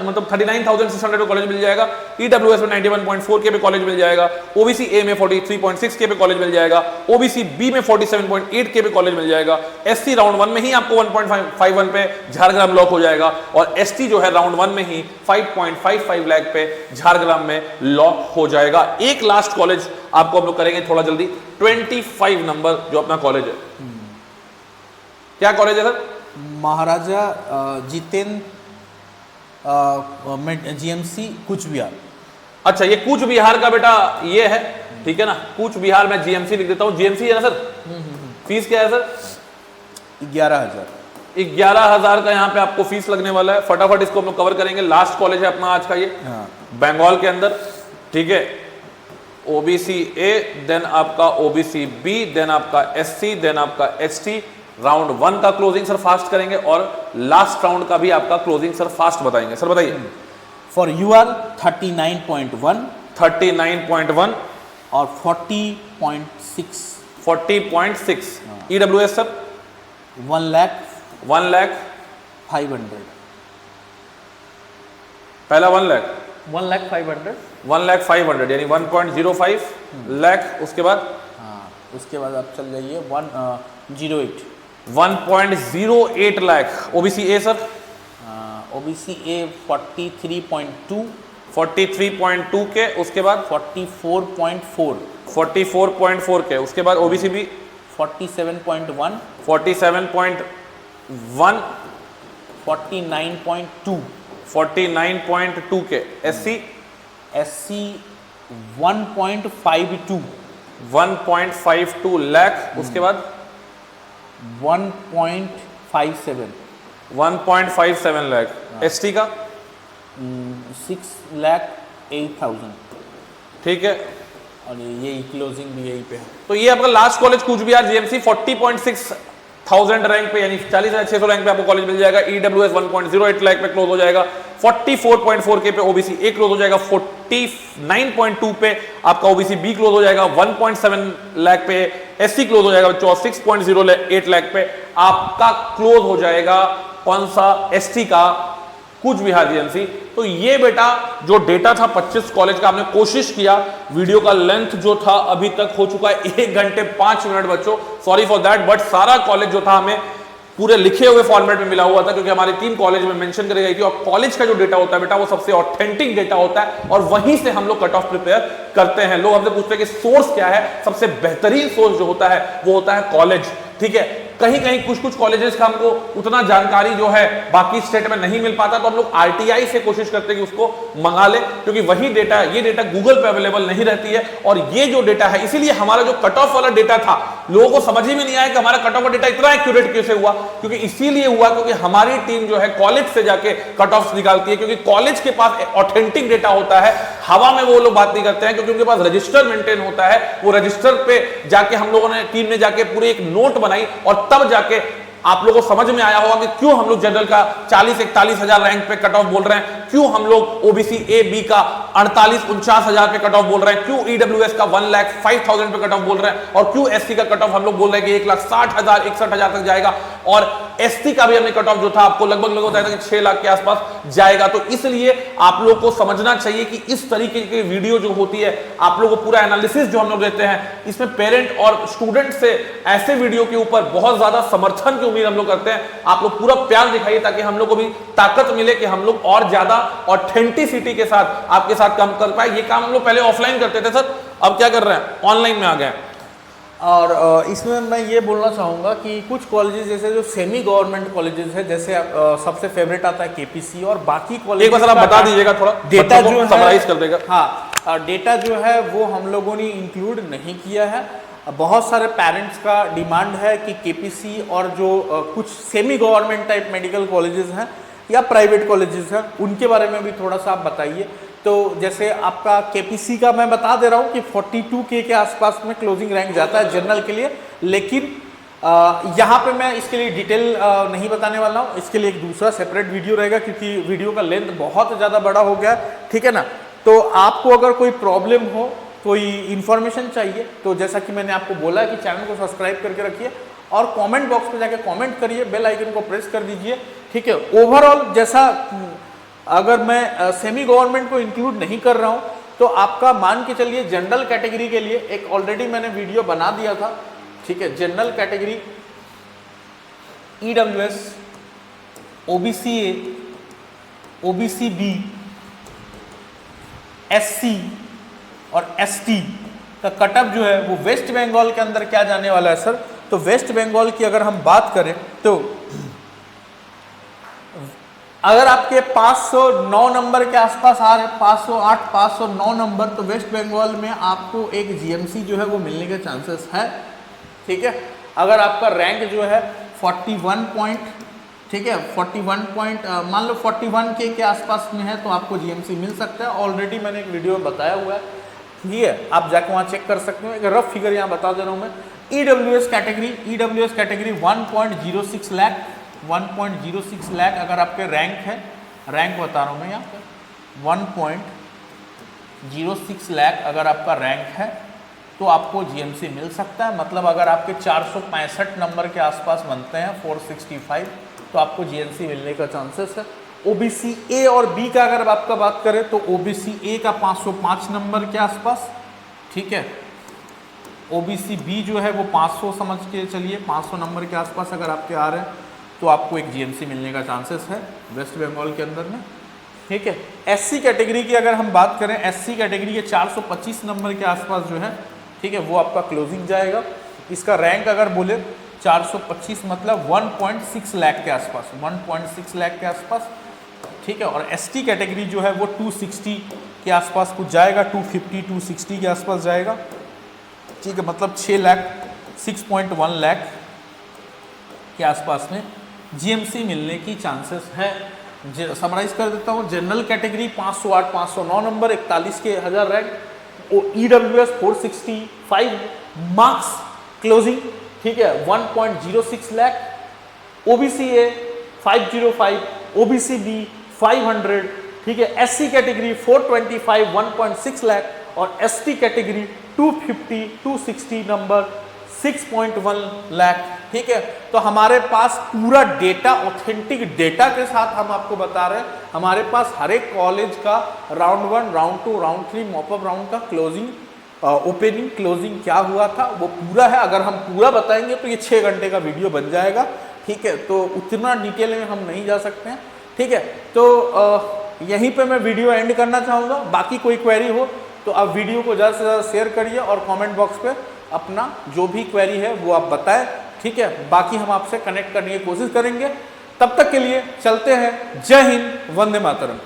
मतलब 39,600 पे कॉलेज मिल जाएगा, ईडब्ल्यूएस में 91.4 के पे कॉलेज मिल जाएगा, ओबीसी ए में 43.6 के पे कॉलेज मिल जाएगा, ओबीसी बी में 47.8 के पे कॉलेज मिल जाएगा, एससी राउंड 1 में ही आपको 1.51 पे झारग्राम लॉक हो जाएगा, और एसटी जो है राउंड 1 में ही 5.55 लाख पे झारग्राम में लॉक हो जाएगा। एक लास्ट कॉलेज आपको हम लोग करेंगे थोड़ा जल्दी, 25 नंबर जो अपना कॉलेज है, क्या कॉलेज है सर? महाराजा जितेंद्र जीएमसी कूच बिहार। अच्छा, ये कूच बिहार का बेटा ये है, ठीक है ना, कूच बिहार में जीएमसी लिख देता हूं। जीएमसी है ना सर? फीस क्या है सर? 11,000। 11,000 का यहाँ पे आपको फीस लगने वाला है। फटाफट इसको हम लोग कवर करेंगे। लास्ट कॉलेज है अपना आज का ये, बंगाल के अंदर, ठीक है। ओबीसी ए, देन आपका ओबीसी बी, देन आपका एससी, देन आपका एसटी। राउंड 1 का क्लोजिंग सर फास्ट करेंगे, और लास्ट राउंड का भी आपका क्लोजिंग सर फास्ट बताएंगे। सर बताइए। फॉर यूआर 39.1, 39.1 और 40.6, 40.6। ईडब्ल्यूएस सर 1,05,000, पहला 1 लाख, 1,05,000, 1,05,000 यानी 1.05 लाख। उसके बाद उसके बाद आप चल जाइए 108, 1.08 lakh. OBC A sir OBC ए 43.2, 43.2 के। उसके बाद 44.4, 44.4 के। उसके बाद ओबीसी बी 47.1, 47.1, 49.2, 49.2 के। SC SC 1.52, 1.52 lakh. उसके बाद 1.57, 1.57 लाख। एसटी का 6,08,000, ठीक है। और ये क्लोजिंग भी यहीं पे है। तो ये आपका last college Cooch Behar GMC 40.6,000 rank पे यानी 40,600 रैंक पे आपको कॉलेज मिल जाएगा। ईडब्ल्यूएस 1.08 लाख पे क्लोज हो जाएगा। 44.4 के पे ओबीसी ए क्लोज हो जाएगा। 49.2 पे आपका ओबीसी बी क्लोज हो जाएगा। 1.7 लाख पे एससी क्लोज हो जाएगा। 6.08 लाख पे आपका क्लोज हो जाएगा कौन सा एसटी का कूच बिहार जीएमसी। तो ये बेटा जो डेटा था 25 कॉलेज का, आपने कोशिश किया। वीडियो का लेंथ जो था अभी तक हो चुका है 1 घंटे 5 मिनट बच्चों, सॉरी फॉर दैट, बट सारा कॉलेज जो था हमें पूरे लिखे हुए फॉर्मेट में मिला हुआ था क्योंकि हमारी टीम कॉलेज में मेंशन करी गई थी। और कॉलेज का जो डेटा होता है बेटा वो सबसे ऑथेंटिक डेटा होता है और वहीं से हम लोग कट ऑफ प्रिपेयर करते हैं। लोग हमसे पूछते हैं कि सोर्स क्या है, सबसे बेहतरीन सोर्स जो होता है वो होता है कॉलेज। ठीक है, कहीं कहीं कुछ कॉलेजेस का हमको उतना जानकारी जो है बाकी स्टेट में नहीं मिल पाता, तो हम लोग आरटीआई से कोशिश करते हैं कि उसको मंगा ले, क्योंकि वही डेटा, ये डेटा गूगल पे अवेलेबल नहीं रहती है। और ये जो डेटा है, इसीलिए हमारा जो कट ऑफ वाला डेटा था लोगों को समझ ही में नहीं आया कि हमारा कट ऑफ का डेटा इतना एक्यूरेट कैसे हुआ। क्योंकि इसीलिए हुआ क्योंकि हमारी टीम जो है कॉलेज से जाके कट ऑफ निकालती है, क्योंकि कॉलेज के पास ऑथेंटिक डेटा होता है। हवा में वो लोग बात नहीं करते हैं क्योंकि उनके पास रजिस्टर मेंटेन होता है। वो रजिस्टर पे जाके हम लोगों ने, टीम ने जाके पूरी एक नोट बनाई और तब जाके आप लोगों को समझ में आया होगा कि क्यों हम लोग जनरल का 40-41 हजार रैंक पे कट ऑफ बोल रहे हैं, क्यों हम लोग ओबीसी ए बी का 48-49 हजार पे कट ऑफ बोल रहे हैं, क्यों ईडब्ल्यूएस का 1,05,000 पे कट ऑफ बोल रहे हैं, और क्यों एससी का कट ऑफ हम लोग बोल रहे हैं कि 1,60,000 61,000 तक जाएगा। और एसटी का भी हमने कट ऑफ जो था आपको लगभग बताया था कि 6 लाख के आसपास जाएगा। तो इसलिए आप लोग को समझना चाहिए कि इस तरीके की वीडियो जो होती है, आप लोगों को पूरा एनालिसिस जो हम लोग देते हैं, इसमें पेरेंट और स्टूडेंट से ऐसे वीडियो के ऊपर बहुत ज्यादा समर्थन की उम्मीद हम लोग करते हैं। आप लोग पूरा प्यार दिखाइए ताकि हम लोग को भी ताकत मिले कि हम लोग और ज्यादा ऑथेंटिसिटी के साथ आपके साथ काम कर पाए। ये काम हम लोग पहले ऑफलाइन करते थे सर, अब क्या कर रहे हैं, ऑनलाइन में आ गए। और इसमें मैं ये बोलना चाहूँगा कि कुछ कॉलेजेस जैसे जो सेमी गवर्नमेंट कॉलेजेस है, जैसे सबसे फेवरेट आता है केपीसी, और बाकी कॉलेज एक बार आप बता दीजिएगा थोड़ा, डेटा जो है समराइज कर देगा। हाँ, डेटा जो है वो हम लोगों ने इंक्लूड नहीं किया है। बहुत सारे पेरेंट्स का डिमांड है कि केपीसी और जो कुछ semi government type medical colleges हैं या प्राइवेट कॉलेजेस हैं, उनके बारे में भी थोड़ा सा आप बताइए। तो जैसे आपका केपीसी का मैं बता दे रहा हूँ कि 42K के आसपास में क्लोजिंग रैंक जाता है जनरल के लिए, लेकिन यहाँ पे मैं इसके लिए डिटेल नहीं बताने वाला हूँ। इसके लिए एक दूसरा सेपरेट वीडियो रहेगा क्योंकि वीडियो का लेंथ बहुत ज़्यादा बड़ा हो गया, ठीक है ना। तो आपको अगर कोई प्रॉब्लम हो, कोई इन्फॉर्मेशन चाहिए, तो जैसा कि मैंने आपको बोला है कि चैनल को सब्सक्राइब करके रखिए और कमेंट बॉक्स में जाके कमेंट करिए, बेल आइकन को प्रेस कर दीजिए, ठीक है। ओवरऑल जैसा अगर मैं सेमी गवर्नमेंट को इंक्लूड नहीं कर रहा हूं, तो आपका मान के चलिए जनरल कैटेगरी के लिए एक ऑलरेडी मैंने वीडियो बना दिया था, ठीक है। General category EWS, OBC A, OBC B, SC और एसटी का कटअप जो है वो वेस्ट बंगाल के अंदर क्या जाने वाला है सर। तो वेस्ट बंगाल की अगर हम बात करें तो अगर आपके 509 नंबर के आसपास आ रहे, 508 509 नंबर, तो वेस्ट बंगाल में आपको एक जीएमसी जो है वो मिलने के चांसेस है, ठीक है। अगर आपका रैंक जो है 41 पॉइंट, ठीक है, 41 पॉइंट मान लो 41K के आसपास में है, तो आपको जीएमसी मिल सकता है। ऑलरेडी मैंने एक वीडियो में बताया हुआ है, ठीक है, आप जाके वहाँ चेक कर सकते हो। एक रफ फिगर यहाँ बता दे रहा हूँ मैं। ईडब्ल्यूएस कैटेगरी 1.06 लाख, 1.06 लाख अगर आपके रैंक है, रैंक बता रहा हूँ मैं यहाँ पे, 1.06 लाख अगर आपका रैंक है तो आपको जीएमसी मिल सकता है। मतलब अगर आपके 465 नंबर के आसपास बनते हैं, 465, तो आपको जीएमसी मिलने का चांसेस है। ओबीसी ए और बी का अगर आपका बात करें तो ओबीसी ए का 505 नंबर के आसपास, ठीक है। ओबीसी बी जो है वो 500 समझ के चलिए, 500 नंबर के आसपास अगर आपके आ रहे हैं तो आपको एक जीएमसी मिलने का चांसेस है वेस्ट बंगाल के अंदर में, ठीक है। एससी कैटेगरी की अगर हम बात करें, एससी कैटेगरी के 425 नंबर के आसपास जो है, ठीक है, वो आपका क्लोजिंग जाएगा। इसका रैंक अगर बोले 425 मतलब 1.6 लाख के आसपास, 1.6 लाख के आसपास, ठीक है। और एसटी कैटेगरी जो है वो 260 के आसपास कुछ जाएगा, 250 260 के आसपास जाएगा, ठीक है। मतलब 6 लाख 6.1 लाख के आसपास में जीएमसी मिलने की चांसेस है। समराइज कर देता हूँ। जनरल कैटेगरी 508 509 नंबर, 41 के हजार रैंक। EWS 465 मार्क्स क्लोजिंग, ठीक है, 1.06 lakh, OBC A 505, OBC B 500, ठीक है, SC कैटेगरी 425 1.6 लाख और ST कैटेगरी 250 260 नंबर 6.1 लाख, ठीक है। तो हमारे पास पूरा डेटा, ऑथेंटिक डेटा के साथ हम आपको बता रहे हैं। हमारे पास हर एक कॉलेज का round 1, round 2, round 3 mop up round का क्लोजिंग, ओपनिंग क्लोजिंग क्या हुआ था वो पूरा है। अगर हम पूरा बताएंगे तो ये 6 घंटे का वीडियो बन जाएगा, ठीक है। तो उतना डिटेल में हम नहीं जा सकते हैं, ठीक है। तो यहीं पे मैं वीडियो एंड करना चाहूँगा। बाकी कोई क्वेरी हो तो आप वीडियो को ज़्यादा से ज़्यादा शेयर करिए और कमेंट बॉक्स पे अपना जो भी क्वेरी है वो आप बताएं, ठीक है। बाकी हम आपसे कनेक्ट करने की कोशिश करेंगे। तब तक के लिए चलते हैं। जय हिंद, वंदे मातरम।